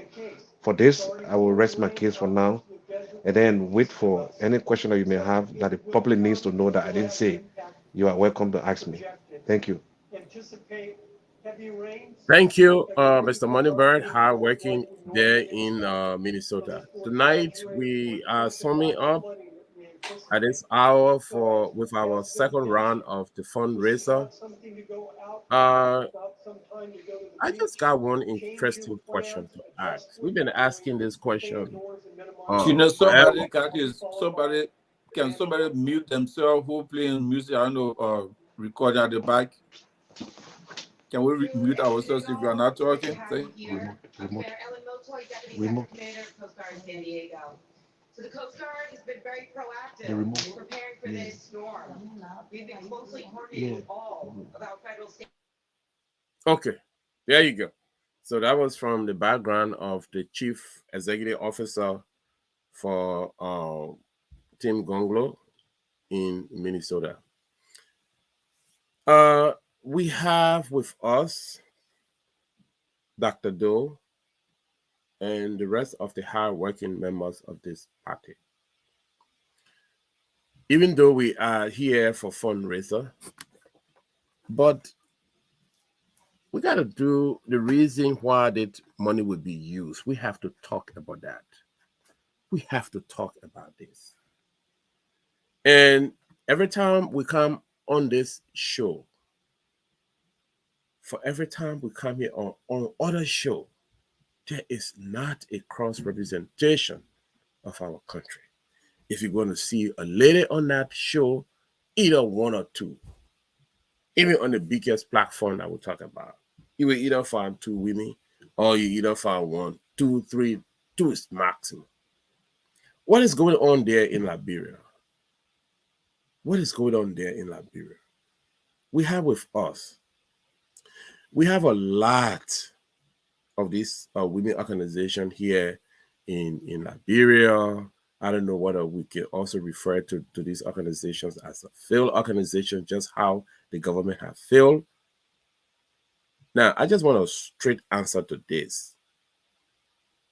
Speaker 7: For this, I will rest my case for now, and then wait for any question that you may have that the public needs to know that I didn't say. You are welcome to ask me. Thank you.
Speaker 1: Thank you, Mr. Moneybird, hard working there in Minnesota. Tonight we are summing up at this hour for with our second round of the fundraiser. Uh, I just got one interesting question to ask. We've been asking this question forever.
Speaker 4: Somebody mute themselves who playing music, I don't know, or record at the back. Can we mute ourselves if we are not talking?
Speaker 7: Remote.
Speaker 9: So the Coast Guard has been very proactive in preparing for this storm. We've been closely coordinating with all of our federal state.
Speaker 1: Okay, there you go. So that was from the background of the chief executive officer for Team Gongloe in Minnesota. We have with us Dr. Doe and the rest of the hard-working members of this party. Even though we are here for fundraiser, but we got to do the reason why that money would be used. We have to talk about that. We have to talk about this. And every time we come on this show, for every time we come here on other show, there is not a cross representation of our country. If you're going to see a lady on that show, either one or two, even on the biggest platform that we talk about, you will either find two women or you either find one, two, three, two is maximum. What is going on there in Liberia? What is going on there in Liberia? We have with us, we have a lot of these women organization here in Liberia. I don't know whether we can also refer to these organizations as a failed organization, just how the government have failed. Now, I just want a straight answer to this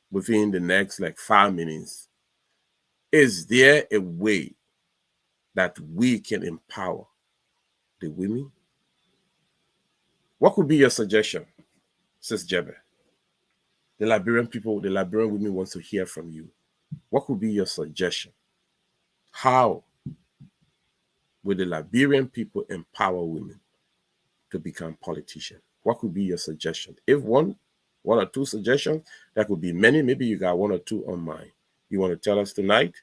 Speaker 1: within the next 5 minutes. Is there a way that we can empower the women? What could be your suggestion, Sis Jebe? The Liberian people, the Liberian women wants to hear from you. What could be your suggestion? How will the Liberian people empower women? to become politician? What could be your suggestion? If one or two suggestions, that could be many. Maybe you got one or two on mind. You want to tell us tonight?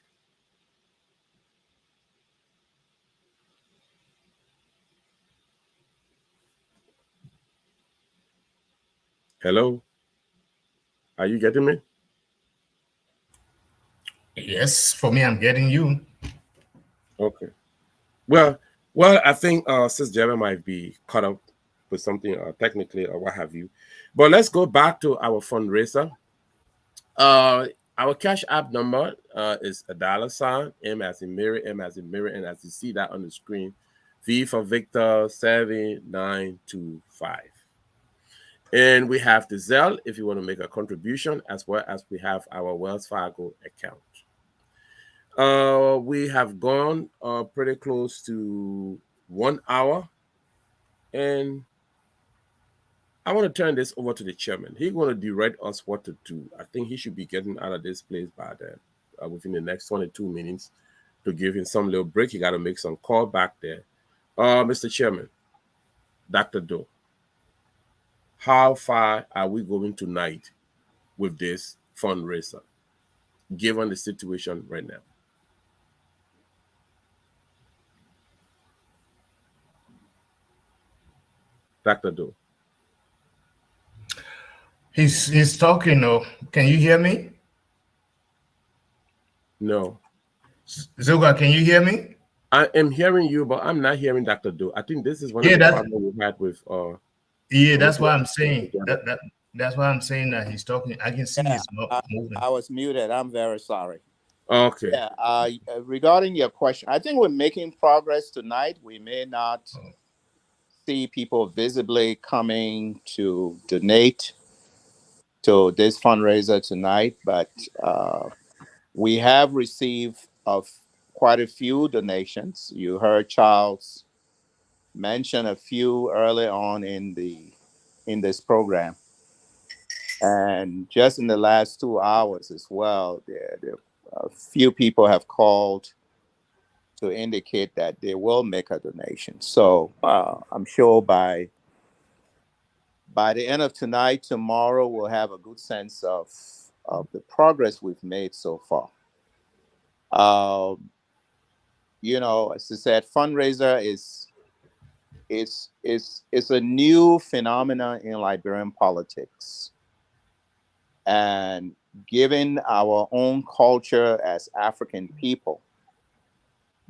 Speaker 1: Hello? Are you getting me?
Speaker 2: Yes, for me, I'm getting you.
Speaker 1: Okay. Well, I think Sis Jemma might be caught up with something technically or what have you. But let's go back to our fundraiser. Our Cash App number is $, M as in Mary, M as in mirror, and as you see that on the screen, V for Victor 7925. And we have the Zelle if you want to make a contribution, as well as we have our Wells Fargo account. We have gone pretty close to 1 hour, and I want to turn this over to the chairman. He's going to direct us what to do. I think he should be getting out of this place by then, within the next 22 minutes, to give him some little break. He got to make some call back there. Mr. Chairman, Dr. Doe, how far are we going tonight with this fundraiser, given the situation right now? Dr. Doe.
Speaker 2: He's talking. No, can you hear me?
Speaker 1: No.
Speaker 2: Zoga, can you hear me?
Speaker 1: I am hearing you, but I'm not hearing Dr. Doe. I think this is one of the problems we had with.
Speaker 2: Yeah, that's what I'm saying. That's why I'm saying that he's talking. I can see he's moving.
Speaker 3: I was muted. I'm very sorry.
Speaker 1: Okay.
Speaker 3: Yeah. Regarding your question, I think we're making progress tonight. We may not see people visibly coming to donate to this fundraiser tonight, but we have received quite a few donations. You heard Charles mention a few early on in this program, and just in the last 2 hours as well, a few people have called to indicate that they will make a donation. So I'm sure by the end of tonight, tomorrow, we'll have a good sense of the progress we've made so far. As I said, fundraiser is a new phenomenon in Liberian politics. And given our own culture as African people,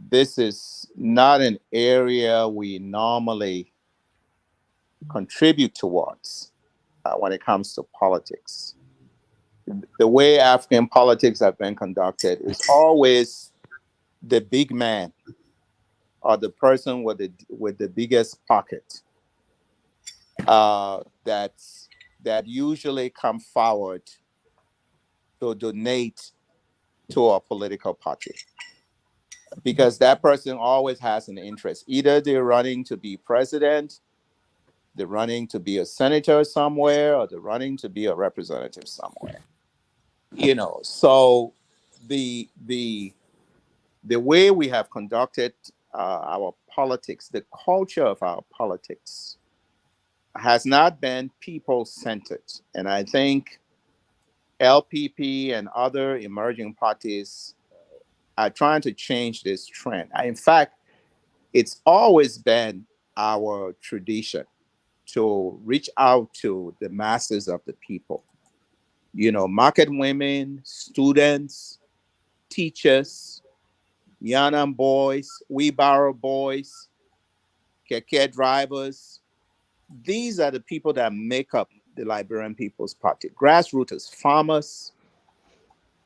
Speaker 3: this is not an area we normally contribute towards when it comes to politics. The way African politics have been conducted is always the big man or the person with the biggest pocket that usually come forward to donate to a political party, because that person always has an interest. Either they're running to be president, they're running to be a senator somewhere, or they're running to be a representative somewhere. So the way we have conducted our politics, the culture of our politics, has not been people-centered. And I think LPP and other emerging parties are trying to change this trend. In fact, it's always been our tradition to reach out to the masses of the people. Market women, students, teachers, Yanam boys, wheelbarrow boys, keke drivers. These are the people that make up the Liberian People's Party. Grassroots farmers.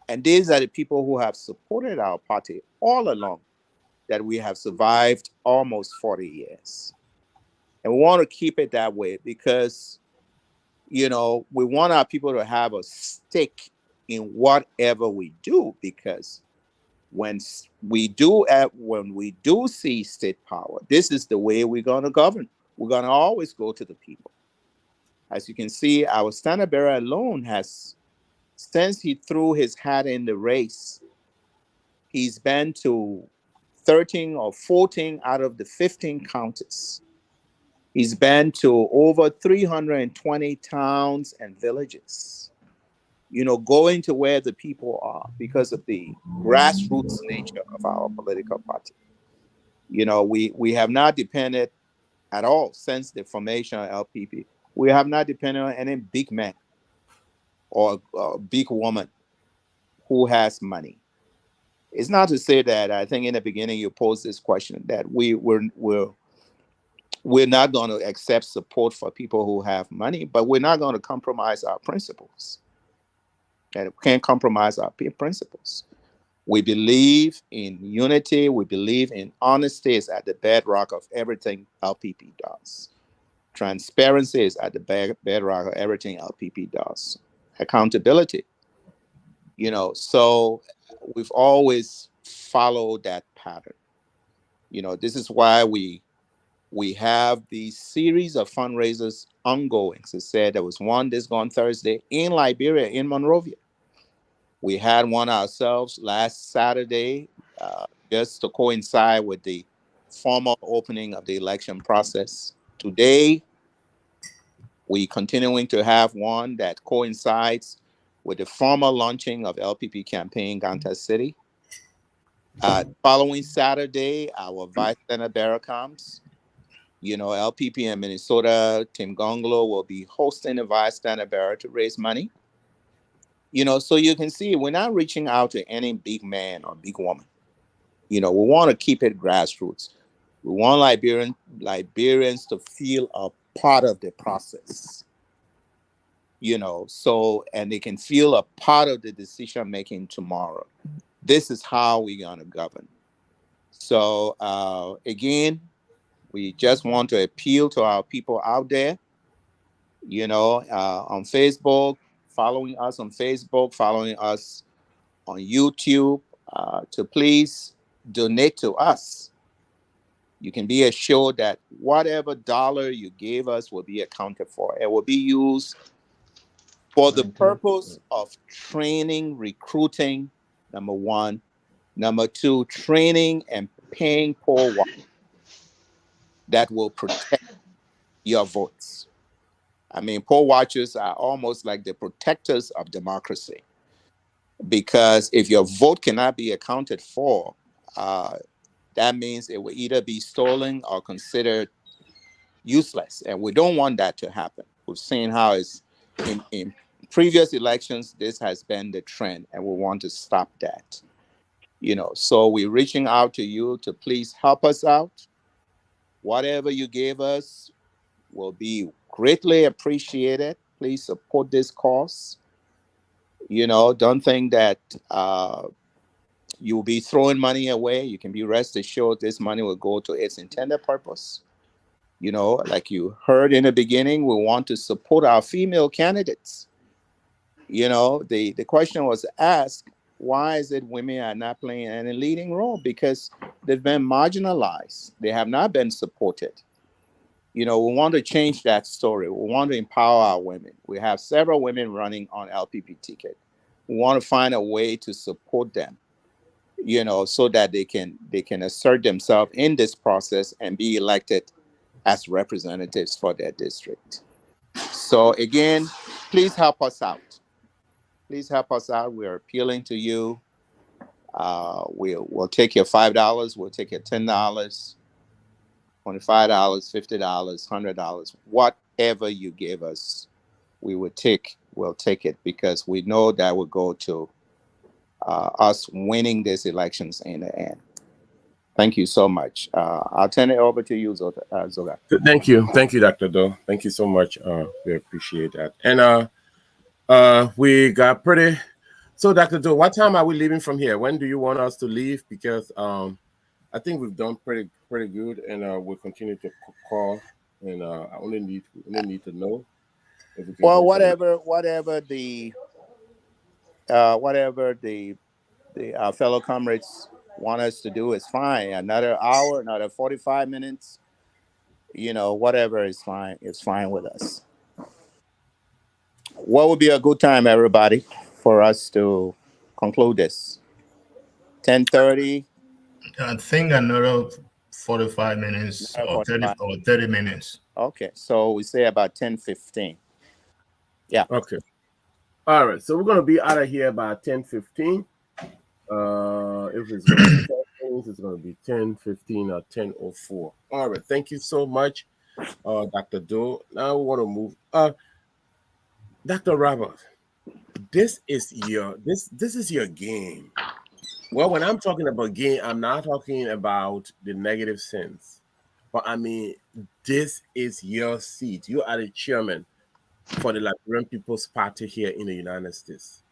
Speaker 3: And these are the people who have supported our party all along, that we have survived almost 40 years. And we want to keep it that way because, we want our people to have a stake in whatever we do, because when we do see state power, this is the way we're going to govern. We're going to always go to the people. As you can see, our standard bearer alone has, since he threw his hat in the race, he's been to 13 or 14 out of the 15 counties. He's been to over 320 towns and villages, going to where the people are because of the grassroots nature of our political party. We have not depended at all since the formation of LPP. We have not depended on any big man or big woman who has money. It's not to say that, I think in the beginning you posed this question, that we're not going to accept support for people who have money, but we're not going to compromise our principles. And we can't compromise our principles. We believe in unity. We believe in honesty is at the bedrock of everything LPP does. Transparency is at the bedrock of everything LPP does. Accountability. So we've always followed that pattern. This is why we have these series of fundraisers ongoing. So said there was one this gone Thursday in Liberia, in Monrovia. We had one ourselves last Saturday, just to coincide with the formal opening of the election process. Today, we continuing to have one that coincides with the formal launching of LPP campaign Ganta City. Following Saturday, our Vice Senator Barra comes. LPP in Minnesota, Tim Gongloe will be hosting the Vice Senator Barra to raise money. So you can see we're not reaching out to any big man or big woman. We want to keep it grassroots. We want Liberians to feel a part of the process. And they can feel a part of the decision making tomorrow. This is how we're going to govern. So again, we just want to appeal to our people out there, on Facebook, following us on Facebook, following us on YouTube, to please donate to us. You can be assured that whatever dollar you gave us will be accounted for. It will be used for the purpose of training, recruiting, number one. Number two, training and paying poll watchers that will protect your votes. Poll watchers are almost like the protectors of democracy, because if your vote cannot be accounted for, that means it will either be stolen or considered useless. And we don't want that to happen. We've seen how it's in previous elections, this has been the trend, and we want to stop that. So we're reaching out to you to please help us out. Whatever you gave us will be greatly appreciated. Please support this cause. Don't think that you'll be throwing money away. You can be rest assured this money will go to its intended purpose. Like you heard in the beginning, we want to support our female candidates. The question was asked, why is it women are not playing any leading role? Because they've been marginalized. They have not been supported. We want to change that story. We want to empower our women. We have several women running on LPP ticket. We want to find a way to support them, so that they can assert themselves in this process and be elected as representatives for their district. So again, please help us out. Please help us out. We're appealing to you. We'll take your $5. We'll take your $10, $25, $50, $100, whatever you give us, we'll take it, because we know that will go to us winning these elections in the end. Thank you so much. I'll turn it over to you, Zoga.
Speaker 1: Thank you, Dr. Doe. Thank you so much. We appreciate that. And we got pretty. So, Dr. Doe, what time are we leaving from here? When do you want us to leave? Because I think we've done pretty good, and we'll continue to call. And I only need to know. If we can
Speaker 3: whatever our fellow comrades want us to do is fine. Another hour, another 45 minutes, whatever is fine. It's fine with us. What would be a good time, everybody, for us to conclude this? 10:30.
Speaker 2: I think another 45 minutes or
Speaker 3: 45.
Speaker 2: 30 minutes.
Speaker 3: Okay, so we say about 10:15. Yeah.
Speaker 1: Okay. All right. So we're gonna be out of here by 10:15. If it's gonna be 10 minutes, it's gonna be 10:15 or 10:04. All right. Thank you so much, Dr. Doe. Now we want to move. Dr. Robert, this is your game. Well, when I'm talking about game, I'm not talking about the negative sense, but I mean this is your seat. You are the chairman for the Liberian People's Party here in the United States.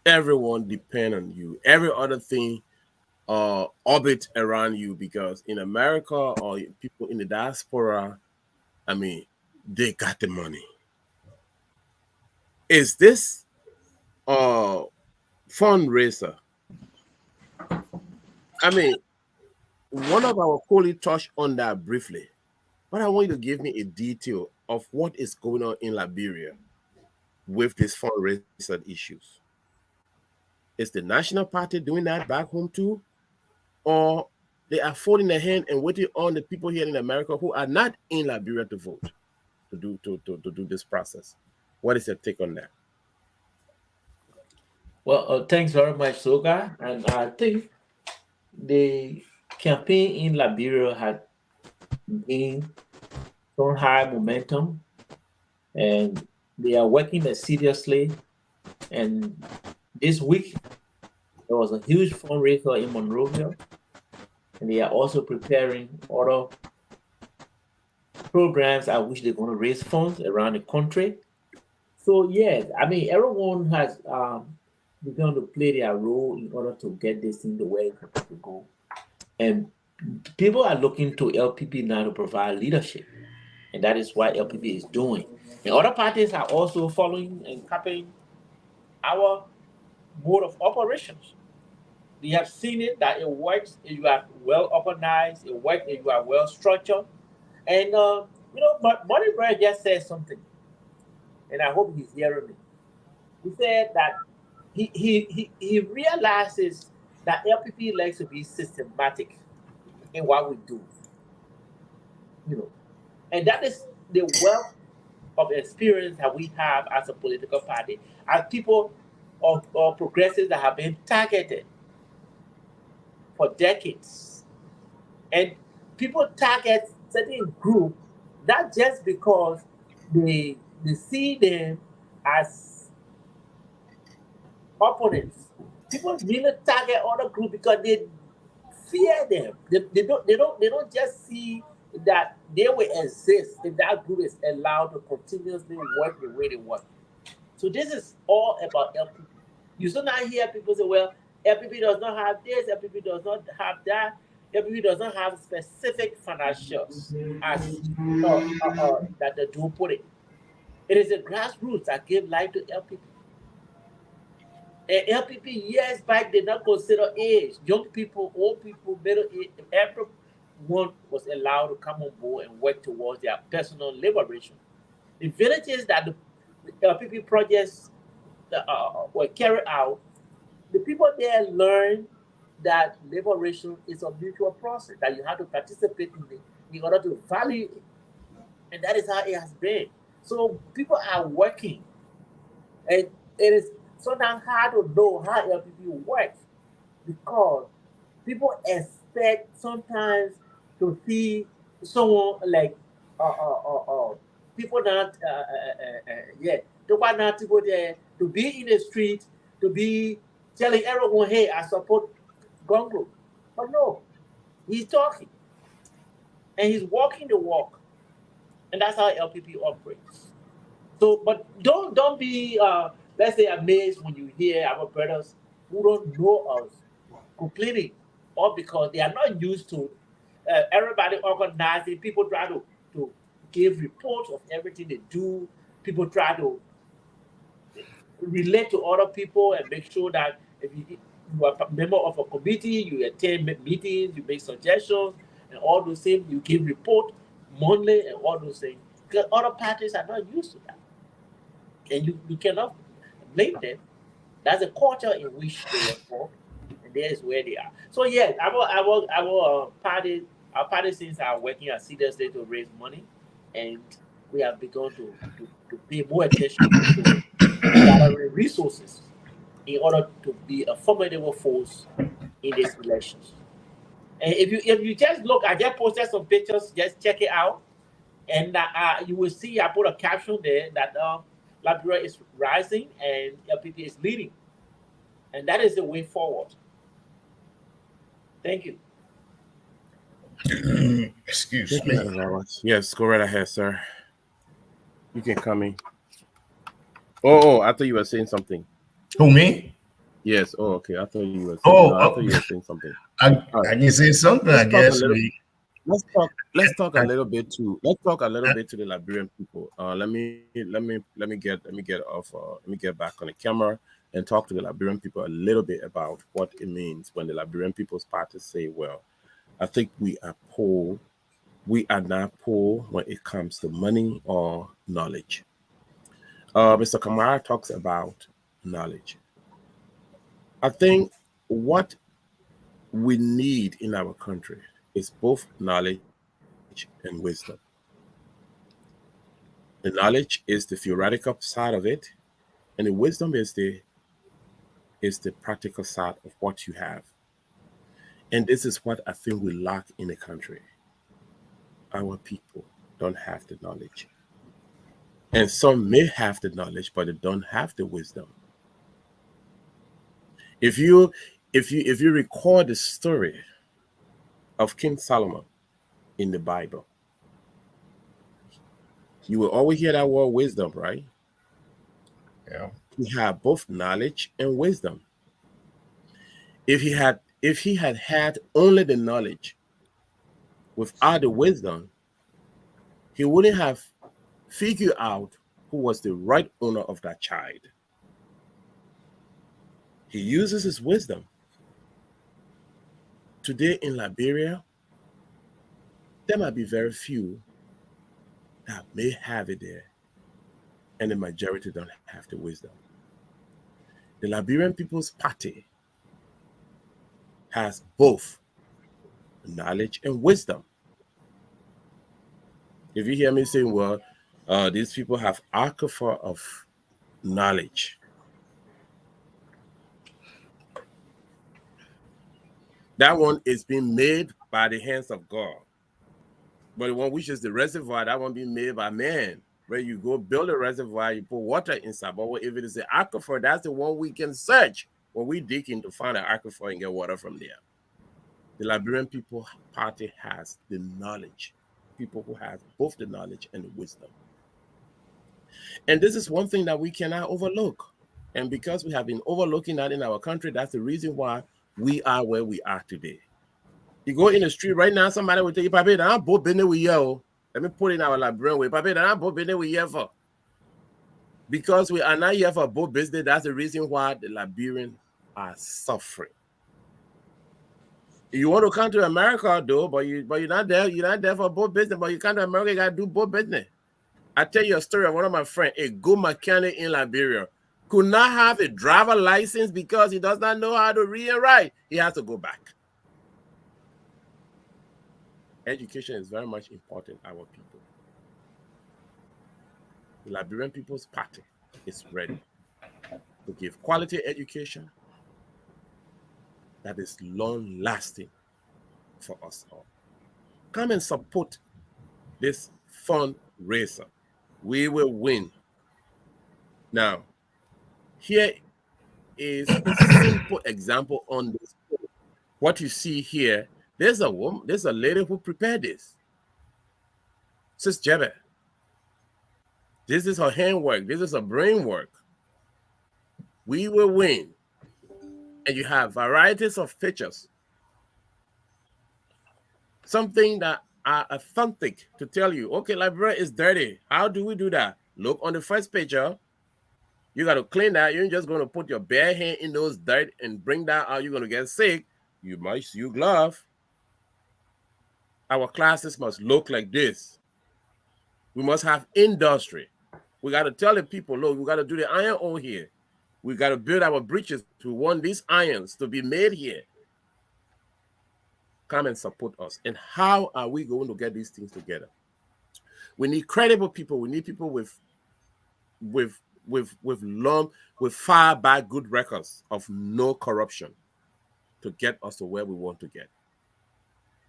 Speaker 1: Everyone depend on you. Every other thing orbit around you because in America or people in the diaspora, I mean, they got the money. Is this fundraiser? I mean, one of our colleagues touched on that briefly, but I want you to give me a detail of what is going on in Liberia with these fundraiser issues. Is the National Party doing that back home too? Or they are folding their hand and waiting on the people here in America who are not in Liberia to vote to do this process? What is your take on that?
Speaker 5: Well, thanks very much, Soga. And I think the campaign in Liberia had gained some high momentum, and they are working assiduously. And this week, there was a huge fundraiser in Monrovia, and they are also preparing other programs at which they're going to raise funds around the country. So, yes, I mean, everyone has begun to play their role in order to get this thing the way it's supposed to go. And people are looking to LPP now to provide leadership, and that is what LPP is doing. And other parties are also following and copying our mode of operations. We have seen it that it works if you are well organized, it works if you are well structured. And, but Money Bread just said something, and I hope he's hearing me. He said that he realizes that LPP likes to be systematic in what we do, and that is the wealth of experience that we have as a political party, as people or progressives that have been targeted for decades. And people target certain group not just because they see them as opponents. People really target other group because they fear them. They don't just see that they will exist if that group is allowed to continuously work the way they work. So this is all about LPP. You still not hear people say, well, LPP does not have this, LPP does not have that, LPP does not have specific financials as that they do put it. It is the grassroots that give life to LPP. And LPP years back did not consider age. Young people, old people, middle age, everyone was allowed to come on board and work towards their personal liberation. The villages that the LPP projects were carried out, the people there learned that liberation is a mutual process, that you have to participate in it in order to value it. And that is how it has been. So people are working. And it is sometimes hard to know how LPP works because people expect sometimes to see someone like people not to want not to go there to be in the street to be telling everyone, hey, I support Gongloe. But no, he's talking and he's walking the walk, and that's how LPP operates. So, but don't be let's say amazed when you hear our brothers who don't know us complaining, or because they are not used to everybody organizing. People try to give reports of everything they do. People try to relate to other people and make sure that if you are a member of a committee, you attend meetings, you make suggestions, and all those things. You give report monthly and all those things. Because other parties are not used to that, and you cannot blame them. That's a culture in which they were born, and there is where they are. So yes, our party Our partisans are working assiduously to raise money, and we have begun to pay more attention to gathering resources in order to be a formidable force in these elections. And if you just look, I just posted some pictures. Just check it out, and you will see. I put a caption there that Liberia is rising and LPP is leading, and that is the way forward. Thank you.
Speaker 2: Excuse
Speaker 1: Thank you,
Speaker 2: me.
Speaker 1: Mr. Roberts. Yes, go right ahead, sir. You can come in. Oh, I thought you were saying something.
Speaker 2: Who, me?
Speaker 1: Yes. Oh, okay. I thought you were saying.
Speaker 2: Oh,
Speaker 1: I thought you were saying something.
Speaker 2: I
Speaker 1: All right.
Speaker 2: can say something, I
Speaker 1: Let's talk a
Speaker 2: guess.
Speaker 1: little. Let's talk a little bit to. Let's talk a little bit to the Liberian people. Let me get back on the camera and talk to the Liberian people a little bit about what it means when the Liberian People's Party say, "Well, I think we are poor. We are not poor when it comes to money or knowledge." Mr. Kamara talks about knowledge. I think what we need in our country is both knowledge and wisdom. The knowledge is the theoretical side of it, and the wisdom is the practical side of what you have. And this is what I think we lack in the country. Our people don't have the knowledge. And some may have the knowledge, but they don't have the wisdom. If you if you record the story of King Solomon in the Bible, you will always hear that word wisdom, right?
Speaker 2: Yeah.
Speaker 1: He had both knowledge and wisdom. If he had only the knowledge without the wisdom, he wouldn't have figured out who was the right owner of that child. He uses his wisdom. Today in Liberia, there might be very few that may have it there, and the majority don't have the wisdom. The Liberian People's Party has both knowledge and wisdom. If you hear me saying, well, these people have aquifer of knowledge, that one is being made by the hands of God. But the one which is the reservoir, that one being made by man, where you go build a reservoir, you put water inside. But if it is the aquifer, that's the one we can search when we dig in to find an aquifer and get water from there. The Liberian People Party has the knowledge, people who have both the knowledge and the wisdom. And this is one thing that we cannot overlook. And because we have been overlooking that in our country, that's the reason why we are where we are today. You go in the street right now, somebody will tell you, Papi, I'm both business with you. Let me put in our Liberian way. Papi, I'm both business with you for. Because we are not here for both business, that's the reason why the Liberians are suffering. You want to come to America though, but you're not there for both business, but you come to America, you gotta do both business. I tell you a story of one of my friends, a good mechanic in Liberia, could not have a driver license because he does not know how to read and write. He has to go back. Education is very much important to our people. The Liberian People's Party is ready to give quality education that is long-lasting for us all. Come and support this fundraiser. We will win. Now, here is a simple example on this. What you see here, there's a woman, there's a lady who prepared this. Sis Jebe. This is her handwork. This is her brain work. We will win. And you have varieties of pictures. Something that are authentic to tell you, okay, Liberia is dirty. How do we do that? Look on the first picture. You got to clean that. You're just going to put your bare hand in those dirt and bring that out. You're going to get sick. You must use glove. Our classes must look like this. We must have industry. We got to tell the people, look, we got to do the iron ore here. We got to build our bridges. We want these irons to be made here. come and support us. And how are we going to get these things together? We need credible people. We need people with long, with far back good records of no corruption to get us to where we want to get.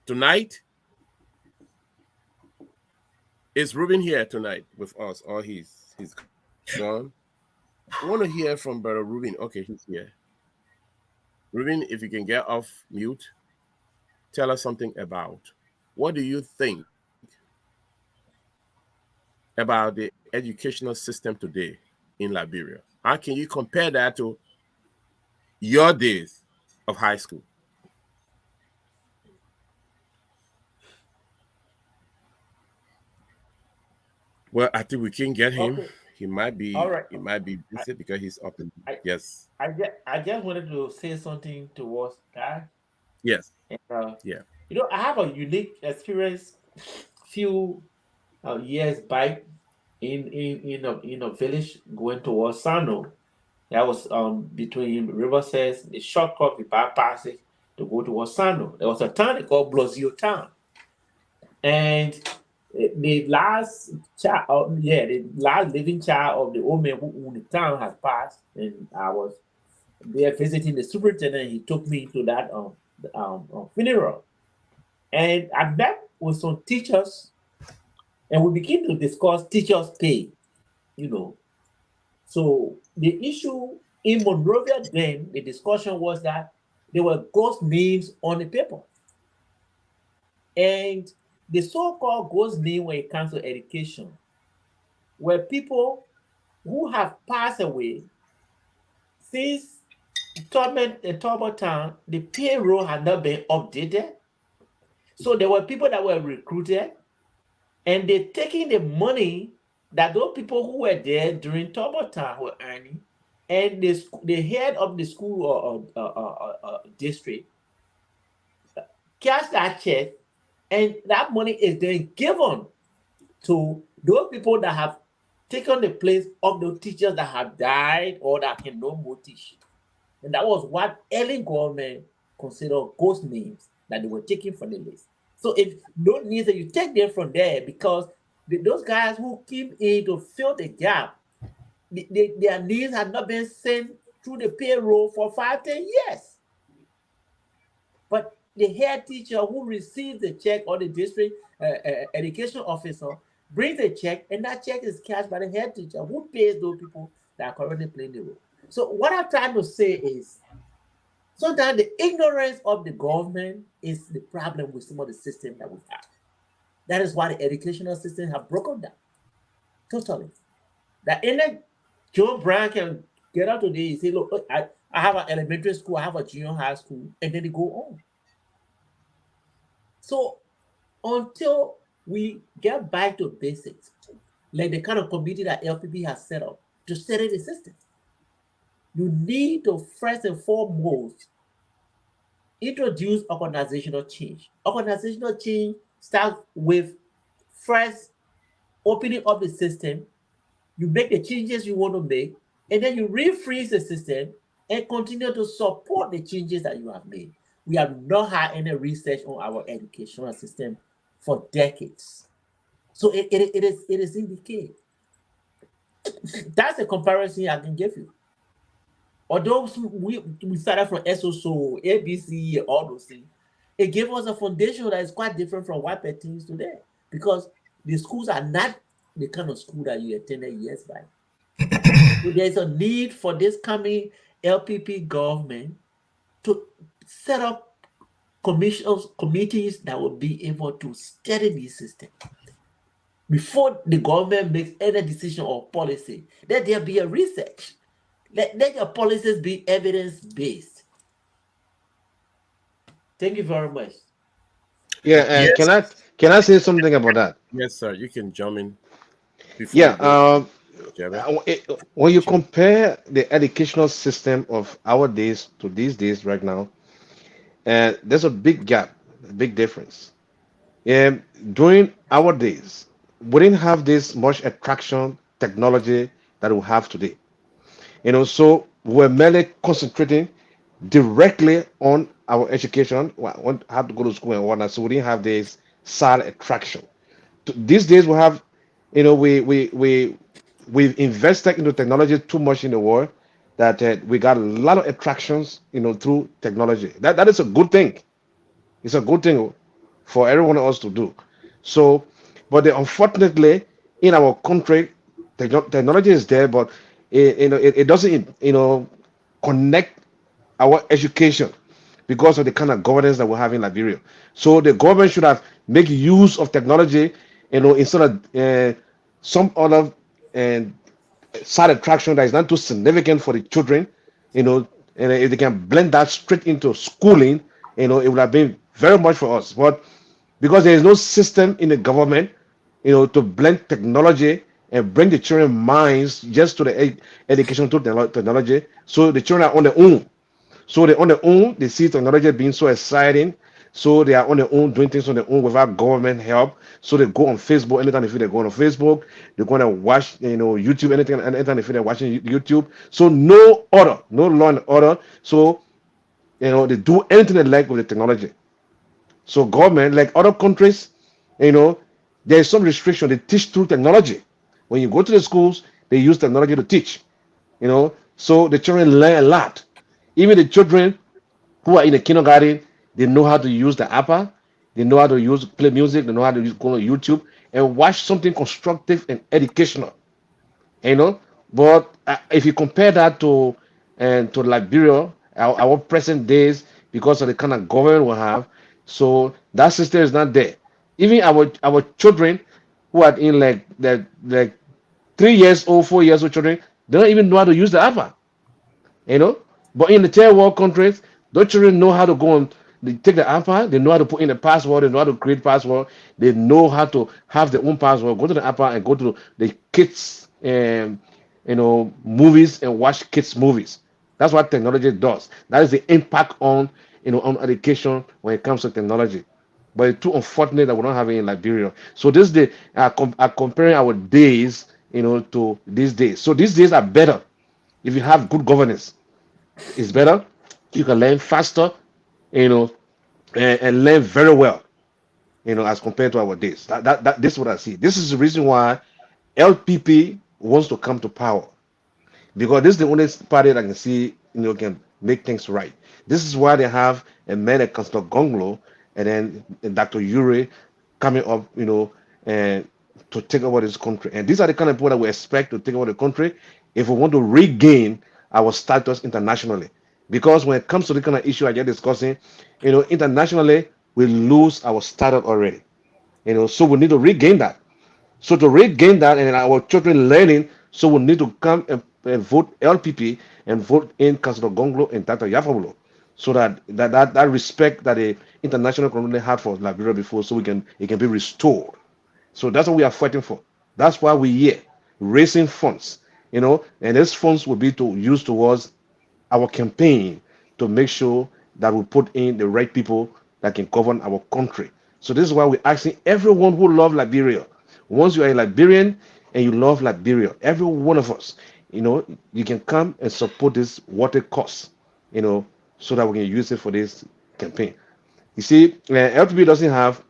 Speaker 1: Tonight, is Ruben here tonight with us, or he's gone? I want to hear from Brother Ruben. Okay, he's here. Ruben, if you can get off mute, tell us something about what do you think about the educational system today in Liberia? How can you compare that to your days of high school? Well, I think we can get him.
Speaker 5: Okay.
Speaker 1: He might be
Speaker 5: All right.
Speaker 1: busy because he's up in
Speaker 5: I,
Speaker 1: yes.
Speaker 5: I just wanted to say something towards that.
Speaker 1: Yes.
Speaker 5: And,
Speaker 1: Yeah.
Speaker 5: I have a unique experience few years back in a village going towards Sano. That was between Riverside, the shortcut we bypass it to go towards Sano. There was a town called Blosio Town. And the last child, the last living child of the old man who owned the town has passed, and I was there visiting the superintendent. He took me to that funeral, and I met with some teachers, and we began to discuss teachers' pay. So the issue in Monrovia then, the discussion was that there were ghost names on the paper, and the so-called ghost name when it comes to education were people who have passed away since Turbo Town, the payroll had not been updated. So there were people that were recruited, and they're taking the money that those people who were there during Turbo Town were earning, and the head of the school or district cash that check, and that money is then given to those people that have taken the place of the teachers that have died or that can no more teach. And that was what early government considered ghost names that they were taking from the list. So if those names that you take them from there, because those guys who came in to fill the gap, their names had not been sent through the payroll for 5-10 years. But the head teacher who receives the check, or the district education officer brings the check, and that check is cashed by the head teacher who pays those people that are currently playing the role. So what I'm trying to say is, sometimes the ignorance of the government is the problem with some of the system that we have. That is why the educational system have broken down totally. That any Joe Brown can get out today and say, look, I have an elementary school, I have a junior high school, and then they go on. So until we get back to basics, like the kind of committee that LPP has set up to study the system, you need to first and foremost introduce organizational change. Organizational change starts with first opening up the system. You make the changes you want to make, and then you refreeze the system and continue to support the changes that you have made. We have not had any research on our educational system for decades. So it is in decay. That's a comparison I can give you. Although we started from SOSO, ABC, all those things, it gave us a foundation that is quite different from what pertains today, because the schools are not the kind of school that you attended years back. So there's a need for this coming LPP government to set up committees that will be able to study the system before the government makes any decision or policy. Let there be a research. Let your policies be evidence-based. Thank you very much.
Speaker 7: Yeah, and
Speaker 1: Yes.
Speaker 7: can I say something about that?
Speaker 1: Yes, sir. You can jump in before
Speaker 7: Yeah,
Speaker 1: you go, Jabba.
Speaker 7: when you compare the educational system of our days to these days right now, there's a big gap, a big difference. During our days, we didn't have this much attraction technology that we have today. So we're merely concentrating directly on our education, have to go to school and whatnot, so we didn't have this side attraction. These days we have, we've invested into technology too much in the world that we got a lot of attractions, through technology. That is a good thing. It's a good thing for everyone else to do. So, but unfortunately, in our country, technology is there, but it doesn't connect our education because of the kind of governance that we have in Liberia. So the government should have make use of technology, instead of some other uh, side attraction that is not too significant for the children, and if they can blend that straight into schooling, it would have been very much for us. But because there is no system in the government, to blend technology and bring the children minds just to the education to technology, so the children are on their own. So they're on their own. They see technology being so exciting. So they are on their own, doing things on their own without government help. So they go on Facebook. Anytime they feel they're going on Facebook, they're going to watch, YouTube. Anytime they feel they're watching YouTube. So no order, no law and order. So they do anything they like with the technology. So government, like other countries, there is some restriction. They teach through technology. When you go to the schools, they use technology to teach. So the children learn a lot. Even the children who are in the kindergarten, they know how to use the app. They know how to play music. They know how to go on YouTube and watch something constructive and educational. you know. But if you compare that to Liberia, our present days, because of the kind of government we have, so that system is not there. Even our children who are in like 3 years old, 4 years old children, they don't even know how to use the app you know. But in the third world countries, those children know how to go on. They take the app, they know how to put in the password, they know how to create password, they know how to have their own password. Go to the app and go to the kids, movies and watch kids movies. That's what technology does. That is the impact on on education when it comes to technology. But it's too unfortunate that we don't have it in Liberia. So this day, are comparing our days, to these days. So these days are better if you have good governance. It's better. You can learn faster, you know, and learn very well, as compared to our days. This is what I see. This is the reason why LPP wants to come to power, because this is the only party that can see, can make things right. This is why they have a man like Councillor Gongloe and then Dr. Yuri coming up, and to take over this country. And these are the kind of people that we expect to take over the country if we want to regain our status internationally. Because when it comes to the kind of issue I just discussing, internationally we lose our status already. So we need to regain that. So to regain that and our children learning, so we need to come and vote LPP and vote in Councillor Gongloe and Dr. Yarkpawolo, so that respect that the international community had for Liberia before, so it can be restored. So that's what we are fighting for. That's why we're here, raising funds, and these funds will be to use towards our campaign to make sure that we put in the right people that can govern our country. So this is why we're asking everyone who loves Liberia. Once you are a Liberian and you love Liberia, every one of us, you can come and support this water cost, so that we can use it for this campaign. You see, LPP doesn't have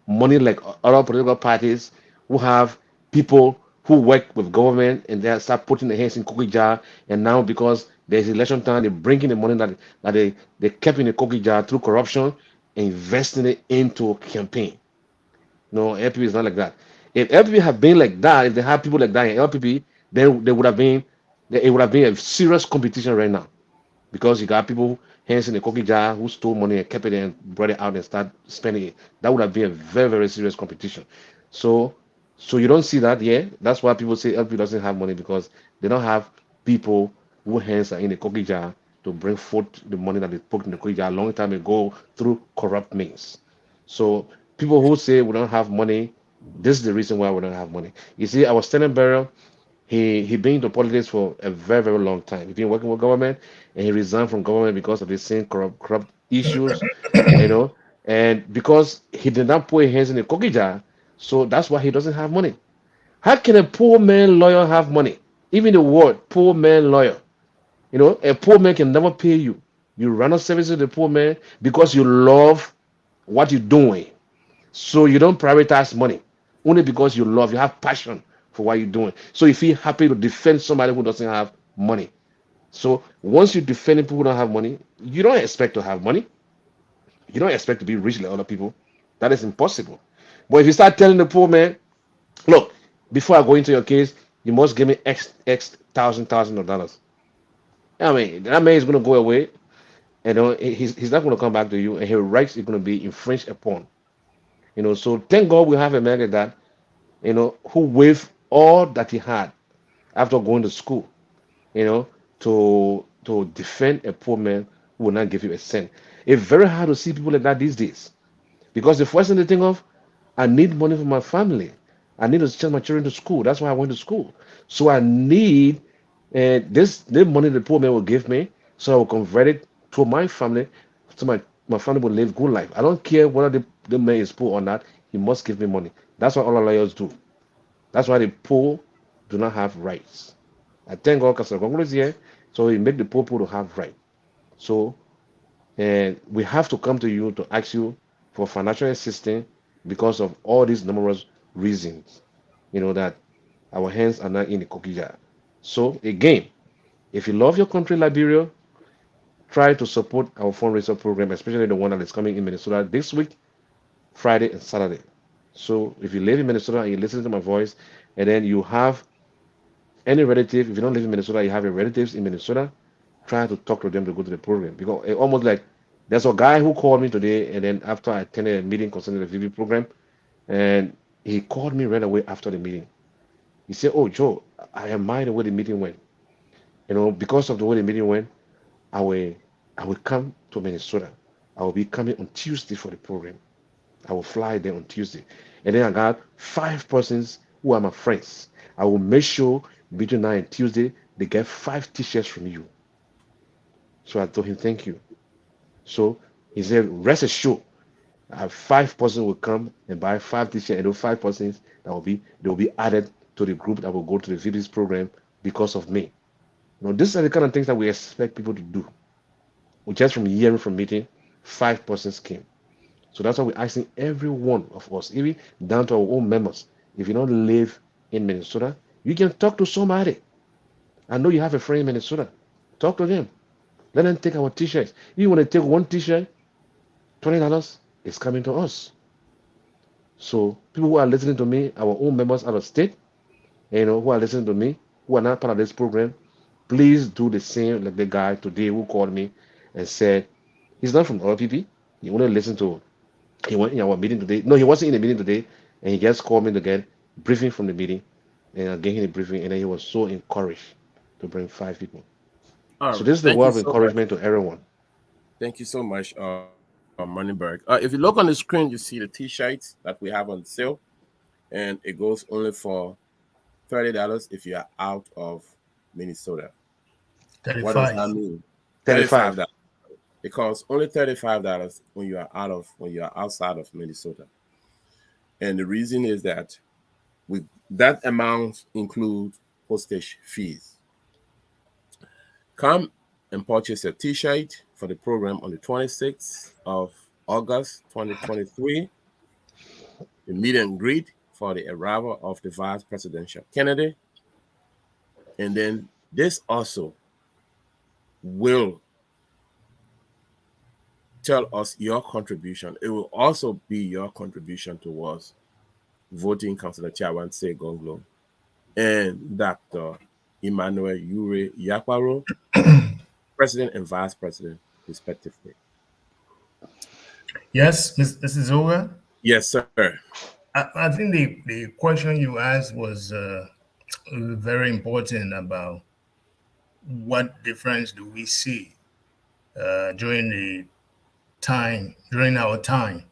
Speaker 7: money like other political parties who have people who work with government and they start putting their hands in cookie jar, and now because there's election time, they bring in the money that they kept in the cookie jar through corruption and investing it into campaign. No, LPP is not like that. If LPP had been like that, if they had people like that in LPP, then they would have been it would have been a serious competition right now, because you got people hands in the cookie jar who stole money and kept it and brought it out and start spending it. That would have been a very, very serious competition. So you don't see that. Yeah, that's why people say LP doesn't have money, because they don't have people who hands are in the cookie jar to bring forth the money that they put in the cookie jar a long time ago through corrupt means. So people who say we don't have money, this is the reason why we don't have money. You see, our standing bearer, he been into politics for a very, very long time. He's been working with government, and he resigned from government because of the same corrupt issues, and because he did not put his hands in the cookie jar, so that's why he doesn't have money. How can a poor man lawyer have money? Even the word poor man lawyer, a poor man can never pay you You render service to the poor man because you love what you're doing. So you don't prioritize money only because you love, you have passion for what you're doing. So you feel happy to defend somebody who doesn't have money. So once you defend people who don't have money, you don't expect to have money. You don't expect to be rich like other people. That is impossible. But if you start telling the poor man, look, before I go into your case, you must give me X thousand of dollars. I mean, that man is going to go away, and he's not going to come back to you, and his rights is going to be infringed upon. So thank God we have a man like that, who waived all that he had after going to school, you know, to defend a poor man who will not give you a cent. It's very hard to see people like that these days because the first thing they think of, I need money for my family. I need to send my children to school. That's why I went to school. So I need this money the poor man will give me, so I will convert it to my family, so my family will live good life. I don't care whether the man is poor or not. He must give me money. That's what all our lawyers do. That's why the poor do not have rights. I thank God because Gongloe is here, so he make the poor people to have right. So and we have to come to you to ask you for financial assistance because of all these numerous reasons. That our hands are not in the cookie jar. So again, if you love your country, Liberia, try to support our fundraiser program, especially the one that is coming in Minnesota this week, Friday and Saturday. So if you live in Minnesota and you listen to my voice, and then you have any relative, if you don't live in Minnesota, you have your relatives in Minnesota, try to talk to them to go to the program. Because it almost like there's a guy who called me today, and then after I attended a meeting concerning the VB program, and he called me right away after the meeting. He said, "Oh, Joe, I admire the way the meeting went. Because of the way the meeting went, I will, I will come to Minnesota. I will be coming on Tuesday for the program. I will fly there on Tuesday. And then I got 5 persons who are my friends. I will make sure between now and Tuesday they get 5 t-shirts from you." So I told him, "Thank you." So he said, "Rest assured, I have 5 persons will come and buy 5 t-shirts, and those 5 persons they will be added to the group that will go to the VBS program because of me." These are the kind of things that we expect people to do. Just from hearing from meeting, 5 persons came. So that's why we're asking every one of us, even down to our own members. If you don't live in Minnesota, you can talk to somebody. I know you have a friend in Minnesota. Talk to them. Let them take our t-shirts. You want to take one t-shirt, $20 is coming to us. So people who are listening to me, our own members out of state, who are listening to me, who are not part of this program, please do the same like the guy today who called me and said he's not from RPP. He only listened to he went in our meeting today. No, he wasn't in the meeting today, and he just called me to get briefing from the meeting, and I gave him the briefing, and then he was so encouraged to bring 5 people.
Speaker 1: All
Speaker 7: So
Speaker 1: right.
Speaker 7: this is the
Speaker 1: Thank you
Speaker 7: word of
Speaker 1: so much.
Speaker 7: encouragement to everyone.
Speaker 1: Thank you so much, Moneyberg. If you look on the screen, you see the T-shirts that we have on sale, and it goes only for $30 if you are out of Minnesota. What does
Speaker 2: 35.
Speaker 1: that mean?
Speaker 7: 35.
Speaker 1: $35. It costs only $35 when you are outside of Minnesota. And the reason is that that amount includes postage fees. Come and purchase a T-shirt for the program on the 26th of August 2023. The meet and greet for the arrival of the vice presidential candidate. And then this also will tell us your contribution. It will also be your contribution towards voting Councillor Chawanse Gongloe and Dr. Emmanuel Ure Yakparo, president and vice president, respectively.
Speaker 2: Yes, Mrs. Oga.
Speaker 1: Yes, sir.
Speaker 2: I think the question you asked was very important about what difference do we see during our time,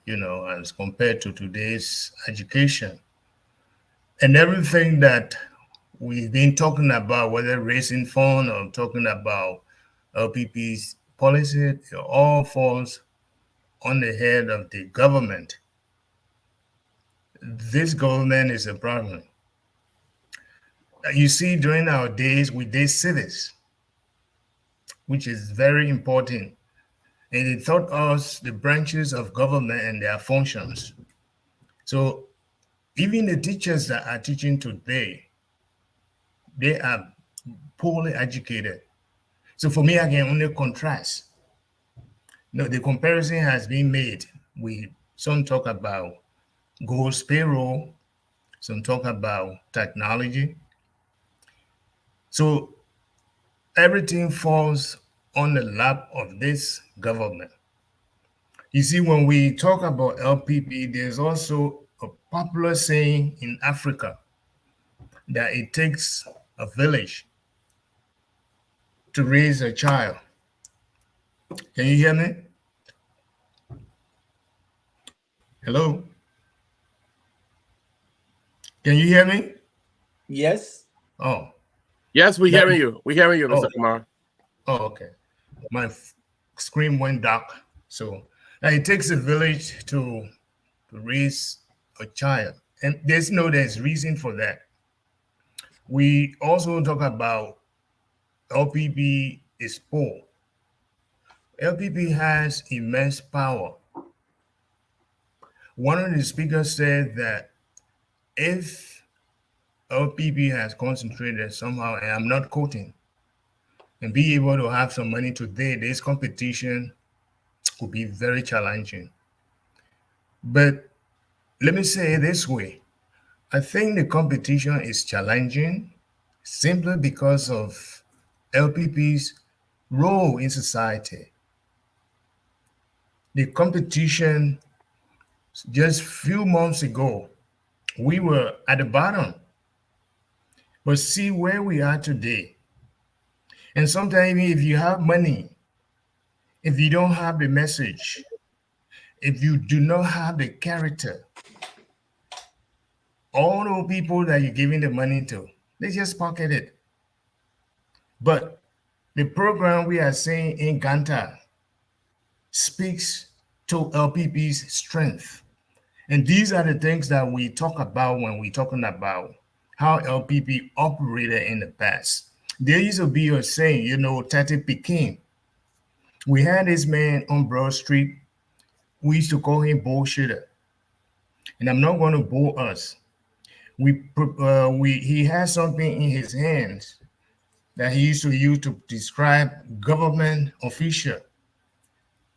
Speaker 2: as compared to today's education and everything that we've been talking about, whether raising fund or talking about LPP's policy, it all falls on the head of the government. This government is a problem. You see, during our days, we did cities, which is very important and it taught us the branches of government and their functions. So even the teachers that are teaching today, they are poorly educated. So for me, I can only contrast. No, the comparison has been made. Some talk about ghost payroll, some talk about technology. So everything falls on the lap of this government. You see, when we talk about LPP, there's also a popular saying in Africa that it takes a village to raise a child. Can you hear me? Hello? Can you hear me?
Speaker 5: Yes.
Speaker 2: Oh,
Speaker 1: Yes, we're
Speaker 2: that,
Speaker 1: hearing you. We're hearing you, Mr.
Speaker 2: oh,
Speaker 1: Kumar.
Speaker 2: oh, okay. My screen went dark. So it takes a village to raise a child. And there's reason for that. We also talk about LPP is poor. LPP has immense power. One of the speakers said that if LPP has concentrated somehow, and I'm not quoting, and be able to have some money today, this competition could be very challenging. But let me say it this way. I think the competition is challenging simply because of LPP's role in society. The competition just few months ago, we were at the bottom, but see where we are today. And sometimes if you have money, if you don't have the message, if you do not have the character, all the people that you're giving the money to, they just pocket it. But the program we are seeing in Ganta speaks to LPP's strength. And these are the things that we talk about when we're talking about how LPP operated in the past. There used to be a saying, Tati Peking. We had this man on Broad Street. We used to call him bullshitter. And I'm not going to bore us. He had something in his hands that he used to use to describe government official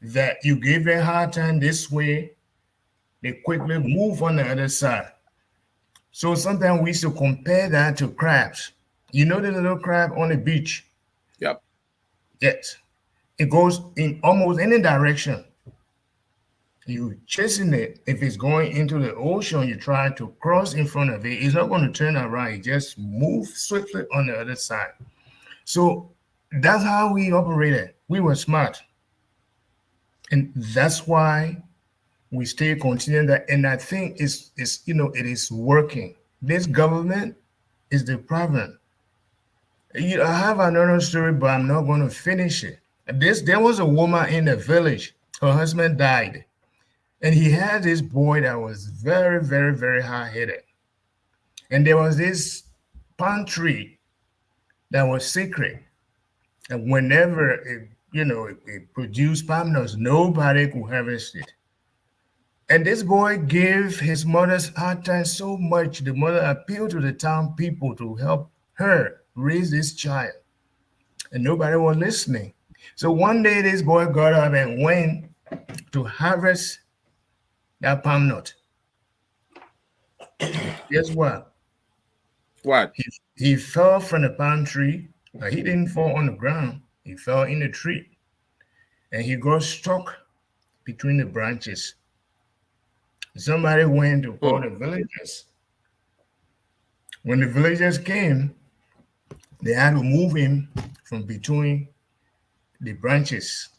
Speaker 2: that you give a hard time this way, they quickly move on the other side. So sometimes we used to compare that to crabs. You know the little crab on the beach?
Speaker 1: Yep.
Speaker 2: Yes. It goes in almost any direction. You chasing it. If it's going into the ocean, you try to cross in front of it. It's not going to turn around. It just moves swiftly on the other side. So that's how we operated. We were smart. And that's why we stay continuing that. And I think it is working. This government is the problem. I have another story, but I'm not going to finish it. There was a woman in the village. Her husband died. And he had this boy that was very, very, very hard-headed. And there was this palm tree that was secret. And whenever it produced palm nuts, nobody could harvest it. And this boy gave his mother's hard time so much, the mother appealed to the town people to help her raise this child. And nobody was listening. So one day this boy got up and went to harvest that palm nut. Guess what?
Speaker 1: What?
Speaker 2: He fell from the palm tree, but he didn't fall on the ground. He fell in the tree. And he got stuck between the branches. Somebody went to call the villagers. When the villagers came, they had to move him from between the branches.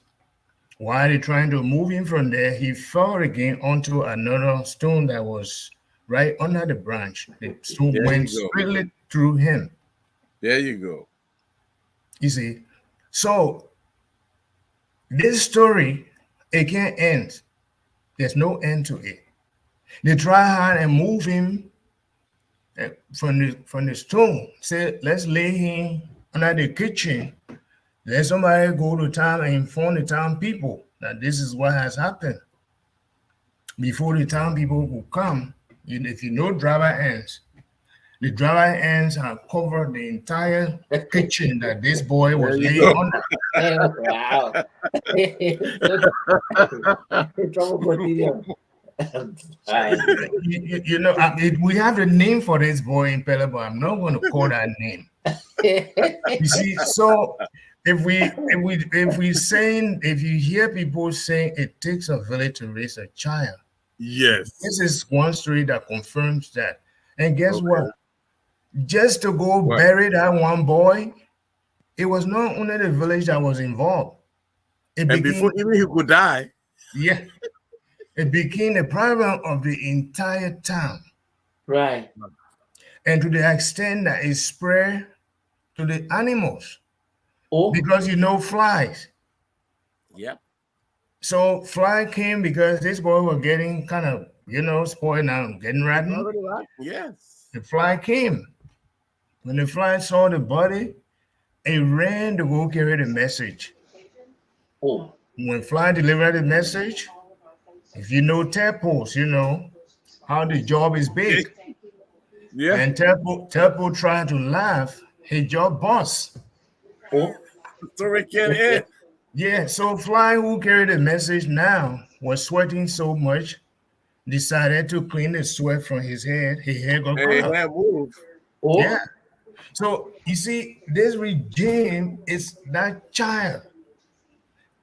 Speaker 2: While they're trying to move him from there, he fell again onto another stone that was right under the branch. The stone went straight through him.
Speaker 1: There you go.
Speaker 2: You see, so this story, it can't end. There's no end to it. They try hard and move him from the stone. Say, let's lay him under the kitchen. Let somebody go to town and inform the town people that this is what has happened. Before the town people could come, if you know driver ends, the driver ends have covered the entire kitchen that this boy
Speaker 1: There
Speaker 2: was
Speaker 1: you
Speaker 2: laying
Speaker 1: go.
Speaker 2: under.
Speaker 5: Wow. Trouble continuum.
Speaker 2: We have the name for this boy in Pele, but I'm not going to call that name. You see, so if you hear people saying it takes a village to raise a child,
Speaker 1: Yes.
Speaker 2: this is one story that confirms that. And guess
Speaker 1: Okay.
Speaker 2: what? Just to go
Speaker 1: What?
Speaker 2: bury that one boy, it was not only the village that was involved. It
Speaker 1: And
Speaker 2: became,
Speaker 1: before even he could die.
Speaker 2: yeah, it became a problem of the entire town.
Speaker 5: Right.
Speaker 2: And to the extent that it spread to the animals.
Speaker 5: Oh,
Speaker 2: Because flies.
Speaker 1: Yep.
Speaker 2: So fly came because this boy was getting kind of, spoiled now, getting rotten.
Speaker 1: Already right? Yes.
Speaker 2: The fly came. When the fly saw the body, it ran to go carry the message.
Speaker 5: oh,
Speaker 2: When fly delivered the message, if you know tadpoles, you know how the job is
Speaker 1: Okay.
Speaker 2: big.
Speaker 1: Yeah.
Speaker 2: And tadpole tried to laugh, his jaw bust.
Speaker 5: oh.
Speaker 1: Story can end.
Speaker 2: Yeah, so fly who carried the message now was sweating so much, decided to clean the sweat from his head. His hair got
Speaker 1: Hey,
Speaker 2: cut off.
Speaker 1: yeah, move.
Speaker 2: Yeah.
Speaker 5: Oh,
Speaker 2: So you see, this regime is that child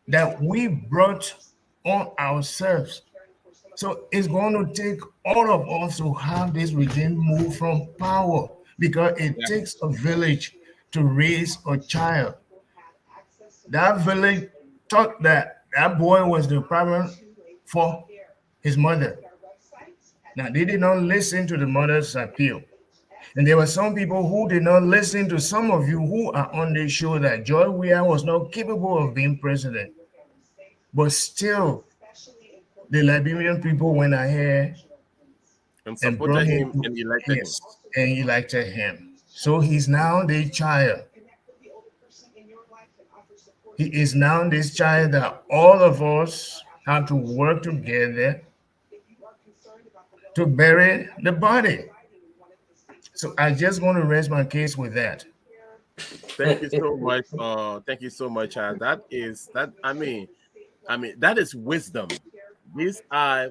Speaker 2: that we brought on ourselves. So it's going to take all of us to have this regime move from power because it
Speaker 1: Yeah.
Speaker 2: takes a village to raise a child. That village thought that that boy was the problem for his mother. Now, they did not listen to the mother's appeal. And there were some people who did not listen to some of you who are on the show that George Weah was not capable of being president. But still, the Liberian people went ahead
Speaker 1: And
Speaker 2: and brought
Speaker 1: supported
Speaker 2: him
Speaker 1: him
Speaker 2: to,
Speaker 1: and elected him.
Speaker 2: yes, and elected him. So he's now the child. He is now this child that all of us have to work together to bury the body. So I just want to rest my case with that.
Speaker 1: Thank you so much. Thank you so much. That is that. I mean, that is wisdom. These are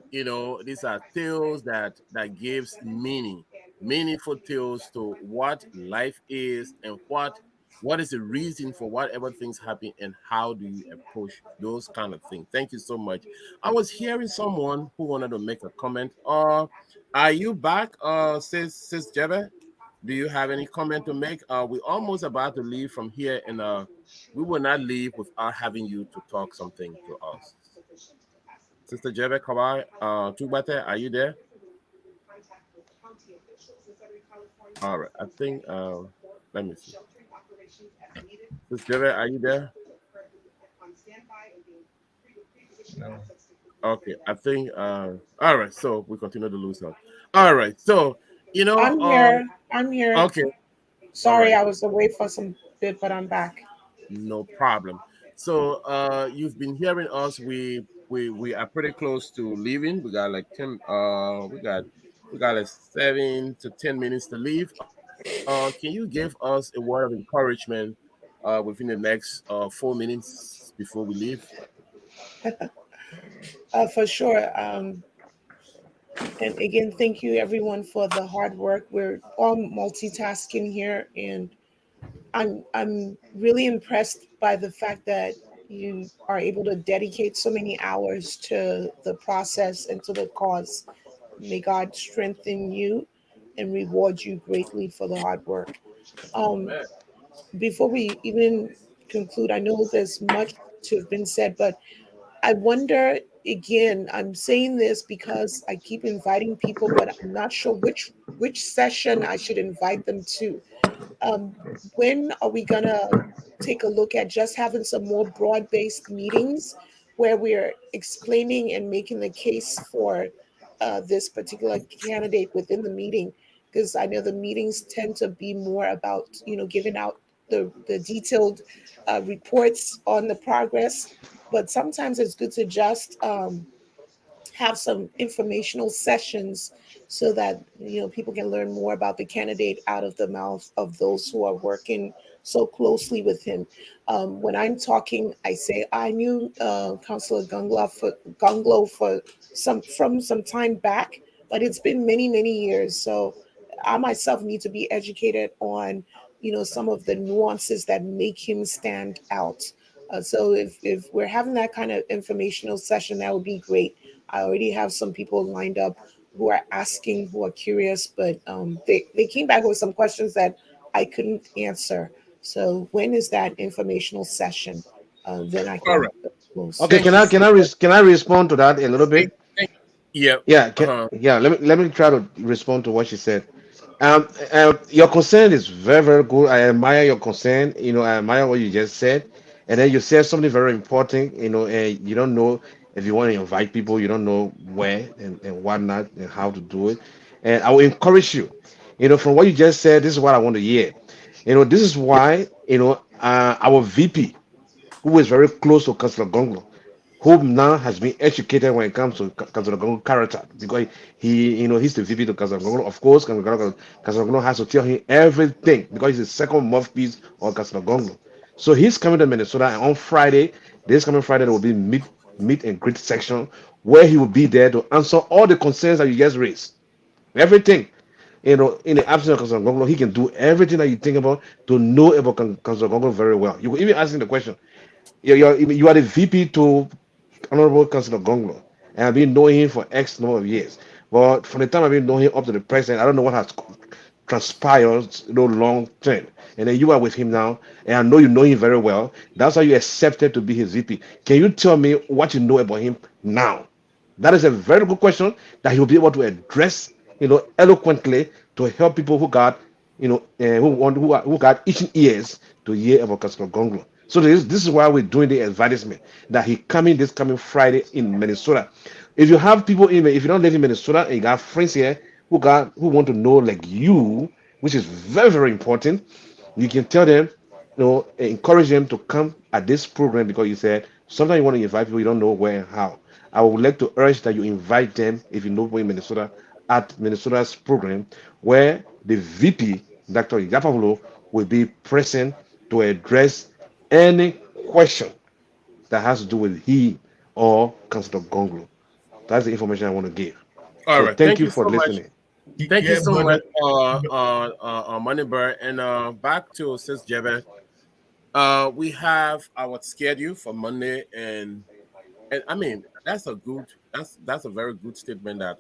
Speaker 1: tales that gives meaning, meaningful tales to what life is and what is the reason for whatever things happen and how do you approach those kind of things. Thank you so much. I was hearing someone who wanted to make a comment. Are you back, sis Jebe? Do you have any comment to make? We're almost about to leave from here, and we will not leave without having you to talk something to us. Sister Jebe Kawai, Tubate, are you there? All right. I think let me see. Sister Jebe, are you there?
Speaker 2: No.
Speaker 1: Okay. I think all right, so we continue to lose her. All right. So, you know,
Speaker 6: I'm
Speaker 1: um
Speaker 6: here. I'm here.
Speaker 1: okay, all
Speaker 6: Sorry,
Speaker 1: right.
Speaker 6: I was away for some bit, but I'm back.
Speaker 1: No problem. So you've been hearing us. We are pretty close to leaving. We got like 10 we got like 7 to 10 minutes to leave. Can you give us a word of encouragement within the next 4 minutes before we leave?
Speaker 6: For sure. And again, thank you everyone for the hard work. We're all multitasking here, and I'm really impressed by the fact that you are able to dedicate so many hours to the process and to the cause. May God strengthen you and reward you greatly for the hard work. Um,
Speaker 1: Amen.
Speaker 6: Before we even conclude, I know there's much to have been said, but I wonder again, I'm saying this because I keep inviting people, but I'm not sure which session I should invite them to. Um, when are we gonna take a look at just having some more broad-based meetings where we're explaining and making the case for this particular candidate within the meeting? Because I know the meetings tend to be more about giving out the detailed reports on the progress, but sometimes it's good to just have some informational sessions so that people can learn more about the candidate out of the mouth of those who are working so closely with him. When I'm talking, I say I knew Councillor Gongloe for some time back, but it's been many years. So I myself need to be educated on some of the nuances that make him stand out. So if we're having that kind of informational session, that would be great. I already have some people lined up who are asking, who are curious, but they came back with some questions that I couldn't answer. So when is that informational session? Then I
Speaker 1: All
Speaker 6: can
Speaker 1: right.
Speaker 6: close.
Speaker 7: Okay,
Speaker 1: Thank you so much.
Speaker 7: can I respond to that a little bit?
Speaker 1: Thank- yeah.
Speaker 7: Yeah,
Speaker 1: Uh-huh.
Speaker 7: let me try to respond to what she said. Your concern is very good. I admire your concern. I admire what you just said, and then you said something very important. And you don't know if you want to invite people, you don't know where and whatnot and how to do it. And I will encourage you. From what you just said, this is what I want to hear. This is why our VP, who is very close to Councillor Gonglo, who now has been educated when it comes to Councillor Gonglo character, because he's the VP to Councillor Gonglo. Of course, Councillor Gonglo has to tell him everything because he's the second mouthpiece of Councillor Gonglo. So he's coming to Minnesota, and on Friday, this coming Friday, there will be meet and greet section where he will be there to answer all the concerns that you just raised. Everything. In the absence of Councillor Gonglo, he can do everything that you think about to know about Councillor Gonglo very well. You will even ask him the question. You are the VP to Honorable Councillor Gonglo, and I've been knowing him for X number of years. But from the time I've been knowing him up to the present, I don't know what has transpired, long term. And then you are with him now, and I know you know him very well. That's how you accepted to be his VP. Can you tell me what you know about him now? That is a very good question that he will be able to address, eloquently to help people who got, who got itching ears to hear about Councillor Gonglo. So this is why we're doing the advertisement that he coming this coming Friday in Minnesota. If you have people if you don't live in Minnesota and you got friends here who want to know like you, which is very important, you can tell them, encourage them to come at this program because you said sometimes you want to invite people, you don't know where and how. I would like to urge that you invite them if you know people in Minnesota at Minnesota's program where the VP, Dr. Yarkpawolo, will be present to address any question that has to do with he or Councilor Gonglo. That's the information I want to give.
Speaker 1: All
Speaker 7: So
Speaker 1: right.
Speaker 7: thank
Speaker 1: Thank
Speaker 7: you
Speaker 1: you
Speaker 7: for
Speaker 1: so much.
Speaker 7: listening.
Speaker 1: Thank you
Speaker 2: Yeah,
Speaker 1: so
Speaker 2: but
Speaker 1: much, Money Bird. And back to Sis Jebe. We have our schedule for Monday, and I mean that's a very good statement that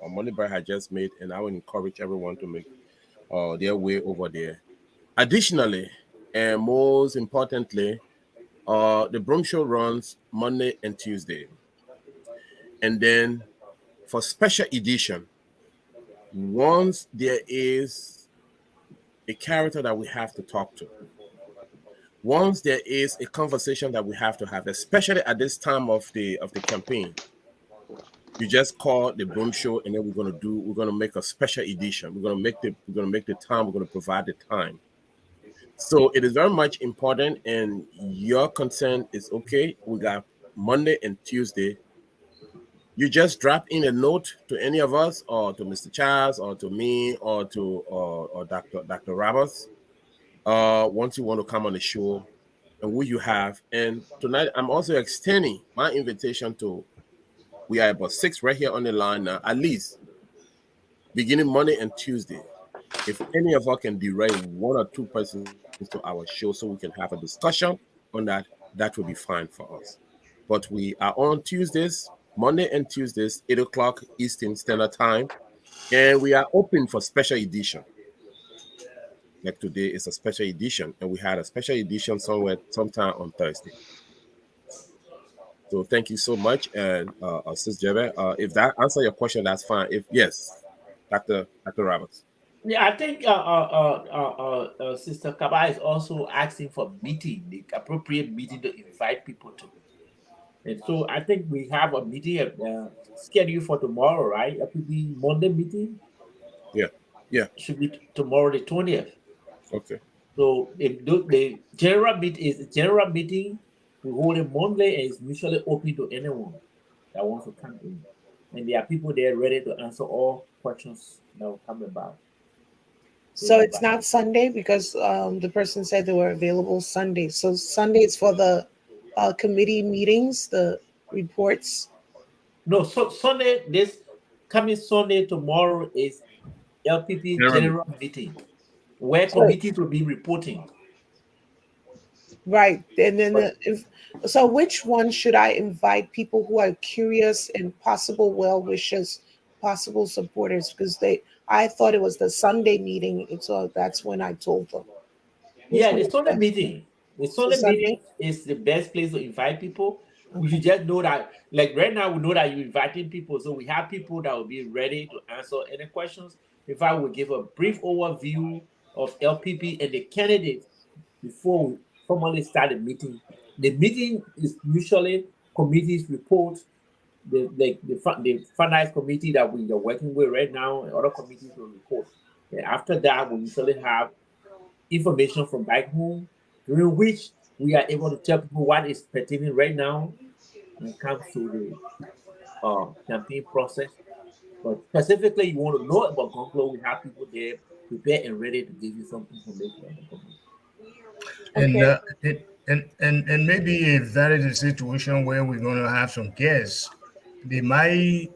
Speaker 1: Money Bird had just made, and I would encourage everyone to make their way over there. Additionally, and most importantly, the Broom Show runs Monday and Tuesday, and then for special edition, once there is a character that we have to talk to, once there is a conversation that we have to have, especially at this time of the campaign, you just call the Broom Show, and then we're gonna make a special edition. We're gonna make the time. We're gonna provide the time. So it is very much important, and your consent is okay. We got Monday and Tuesday. You just drop in a note to any of us, or to Mr. Charles, or to me, or to or Dr. Roberts. Once you want to come on the show, and who you have. And tonight, I'm also extending my invitation to. We are about 6 right here on the line now, at least beginning Monday and Tuesday. If any of us can direct one or two persons to our show so we can have a discussion on that, that will be fine for us. But we are on Tuesdays, Monday and Tuesdays, 8 o'clock Eastern Standard Time, and we are open for special edition. Like today is a special edition, and we had a special edition sometime on Thursday. So thank you so much, and Sis Jebe, if that answer your question, that's fine. If yes, Dr. Roberts.
Speaker 5: Yeah, I think Sister Kaba is also asking for meeting, the appropriate meeting to invite people to. And so I think we have a meeting scheduled for tomorrow, right? That will be Monday meeting.
Speaker 1: Yeah, yeah,
Speaker 5: Should be tomorrow the 20th.
Speaker 1: okay.
Speaker 5: So the general meeting we hold it Monday and it's usually open to anyone that wants to come in. And there are people there ready to answer all questions that will come about.
Speaker 6: So it's not Sunday because the person said they were available Sunday. So Sunday is for the committee meetings, the reports.
Speaker 5: No, so Sunday, this coming Sunday tomorrow is LPP
Speaker 1: General
Speaker 5: general meeting where
Speaker 6: So
Speaker 5: committees will be reporting.
Speaker 6: right, and then so which one should I invite? People who are curious and possible well wishers, possible supporters, because I thought it was the Sunday meeting, and so that's when I told them. Which
Speaker 5: Yeah,
Speaker 6: one
Speaker 5: the
Speaker 6: is
Speaker 5: Sunday
Speaker 6: best?
Speaker 5: meeting. The
Speaker 6: So
Speaker 5: Sunday meeting
Speaker 6: Sunday.
Speaker 5: is the best place to invite people. We
Speaker 6: Okay.
Speaker 5: should just know that, like right now, we know that you're inviting people, so we have people that will be ready to answer any questions. If I will give a brief overview of LPP and the candidates before we formally start the meeting. The meeting is usually committees report, the finance committee that we are working with right now, and other committees will report. And after that, we usually have information from back home, during which we are able to tell people what is pertaining right now when it comes to the campaign process. But specifically, you want to know about Gongloe, we have people there prepared and ready to give you some information on the committee.
Speaker 2: And
Speaker 6: Okay.
Speaker 2: and maybe if that is a situation where we're going to have some guests, they might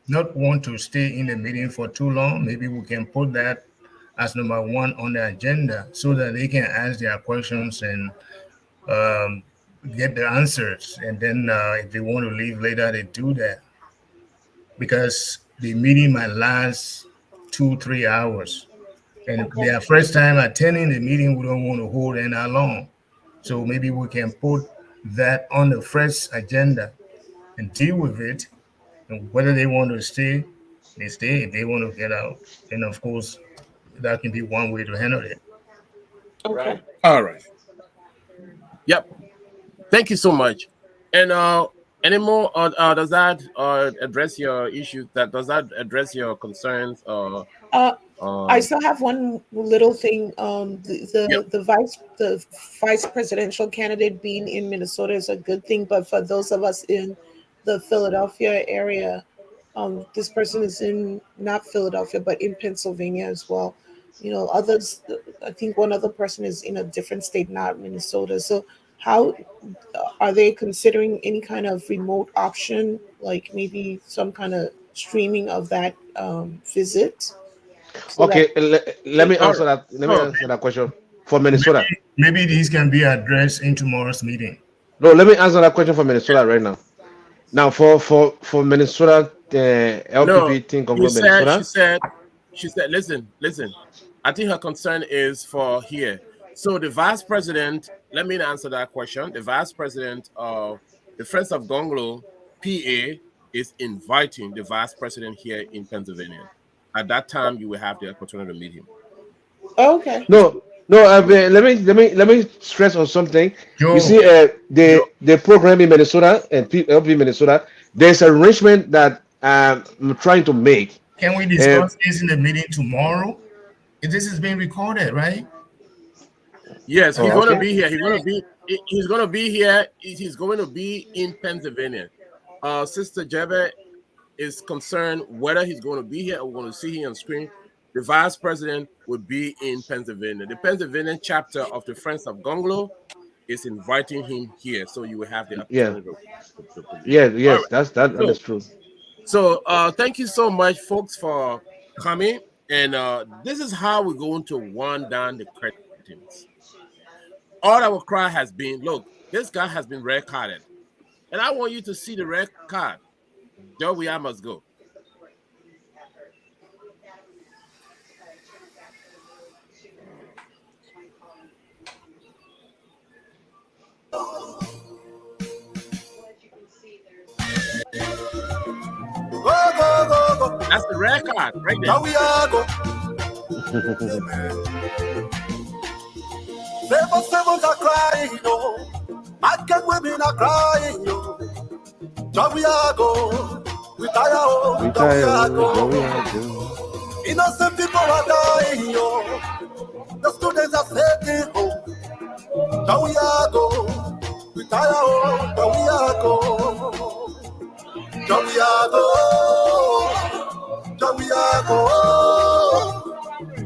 Speaker 2: not want to stay in the meeting for too long. Maybe we can put that as number one on the agenda so that they can ask their questions and um, get the answers. And then if they want to leave later, they do that because the meeting might last 2-3 hours. And
Speaker 6: Okay.
Speaker 2: their first time attending the meeting, we don't want to hold it that long. So maybe we can put that on the first agenda and deal with it. And whether they want to stay, they stay. If they want to get out, then of course that can be one way to handle it.
Speaker 6: Okay.
Speaker 5: Right.
Speaker 1: All right. Yep. Thank you so much. And any more? Does that address your issues? That does that address your concerns?
Speaker 6: Uh, I
Speaker 1: Um.
Speaker 6: still have one little thing.
Speaker 1: Yep.
Speaker 6: The vice presidential candidate being in Minnesota is a good thing, but for those of us in the Philadelphia area, this person is in not Philadelphia, but in Pennsylvania as well. You know, others. I think one other person is in a different state, not Minnesota. So, how are they considering any kind of remote option, like maybe some kind of streaming of that visit? So that
Speaker 7: Okay, let me
Speaker 1: All right.
Speaker 7: answer that. Let me
Speaker 1: So
Speaker 7: answer that question for Minnesota.
Speaker 2: Maybe these can be addressed in tomorrow's meeting.
Speaker 7: No, let me answer that question for Minnesota right now. Now, for Minnesota, the
Speaker 1: no,
Speaker 7: LPP thing
Speaker 1: you
Speaker 7: Conglomerate
Speaker 1: said
Speaker 7: Minnesota.
Speaker 1: she said. Listen. I think her concern is for here. So the vice president. Let me answer that question. The vice president of the Friends of Gonglo, PA, is inviting the vice president here in Pennsylvania. At that time, you will have the opportunity to meet him.
Speaker 6: okay.
Speaker 7: No, no. Let me stress on something. You
Speaker 2: Joe,
Speaker 7: see,
Speaker 2: Joe,
Speaker 7: the program in Minnesota and LP Minnesota. There's an arrangement that I'm trying to make.
Speaker 2: can we
Speaker 7: Uh,
Speaker 2: discuss this in the meeting tomorrow? This is being recorded, right?
Speaker 1: Yes, he's
Speaker 7: oh,
Speaker 1: going to
Speaker 7: okay.
Speaker 1: be here. He's going to be here. He's going to be in Pennsylvania. Sister Jebe is concerned whether he's going to be here or we're going to see him on screen. The vice president would be in Pennsylvania. The Pennsylvania chapter of the Friends of Gonglo is inviting him here, so you will have the
Speaker 7: Yeah,
Speaker 1: opportunity to meet
Speaker 7: yeah,
Speaker 1: him. All
Speaker 7: yes.
Speaker 1: right.
Speaker 7: That
Speaker 1: So,
Speaker 7: is true.
Speaker 1: thank you so much, folks, for coming. And this is how we're going to wind down the curtains. All our cry has been, look, this guy has been red carded, and I want you to see the red card. Joey, I must go. That's the red card right there.
Speaker 8: Now we are go. Favors are crying, yo. Market women are crying, yo. Now we are go. We tire, oh. Now we are
Speaker 7: Retire, Joey,
Speaker 8: go. Innocent people are dying, yo. The students are taking home. Now we are go. Retire home. Now we are go. Now we are go. Now we are go.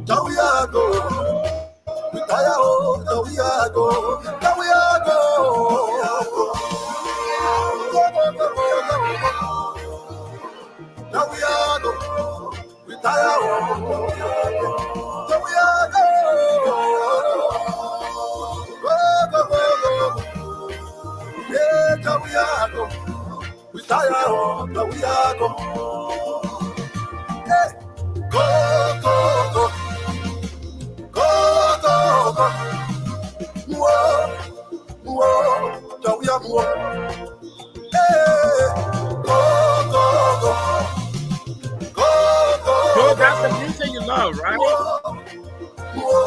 Speaker 8: Now we are go. Retire home. Now we are go. Now we are go. Now we are go. Retire home. Now we are go. Yeah, now we are go. Retire home. Now we are go. Hey, go, go, go. Go, go, go. Whoa, whoa. Now we are go. Hey, go, go, go.
Speaker 1: So that's the music you love, right?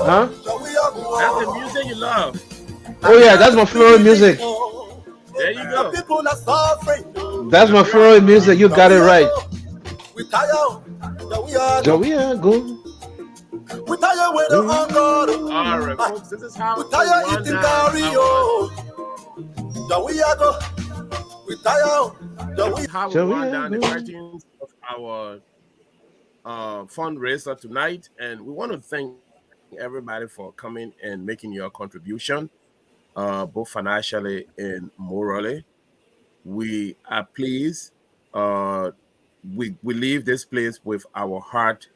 Speaker 7: Huh?
Speaker 1: That's the music you love.
Speaker 7: Oh yeah, that's my favorite music.
Speaker 1: There you go.
Speaker 7: That's my favorite music. You got it right. Joey, go.
Speaker 1: All right, folks. This is how we run down the curtains of our fundraiser tonight, and we want to thank everybody for coming and making your contribution, both financially and morally. We are pleased. We leave this place with our heart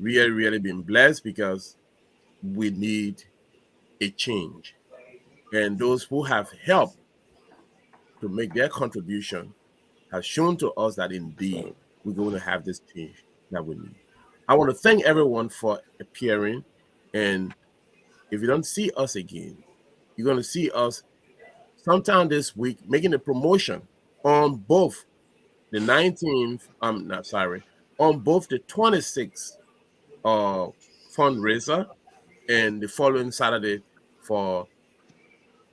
Speaker 1: really being blessed because we need a change, and those who have helped to make their contribution have shown to us that indeed we're going to have this change that we need. I want to thank everyone for appearing, and if you don't see us again, you're going to see us sometime this week making a promotion on both the 19th, on both the 26th fundraiser and the following Saturday for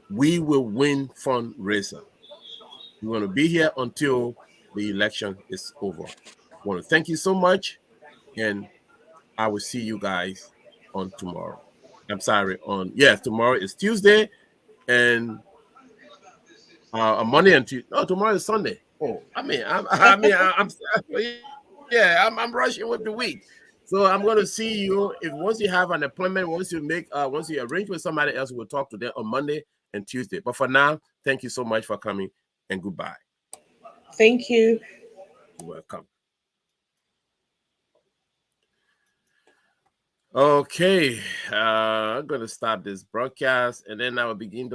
Speaker 1: We Will Win fundraiser. We're going to be here until the election is over. I want to thank you so much, and I will see you guys on tomorrow. Tomorrow is Tuesday, and on Monday and Tuesday. No, tomorrow is Sunday. Oh, I'm rushing with the week. So I'm going to see you once you have an appointment, once you arrange with somebody else, we'll talk to them on Monday and Tuesday. But for now, thank you so much for coming, and goodbye.
Speaker 6: Thank you.
Speaker 1: You're welcome. Okay, I'm going to stop this broadcast, and then I will begin to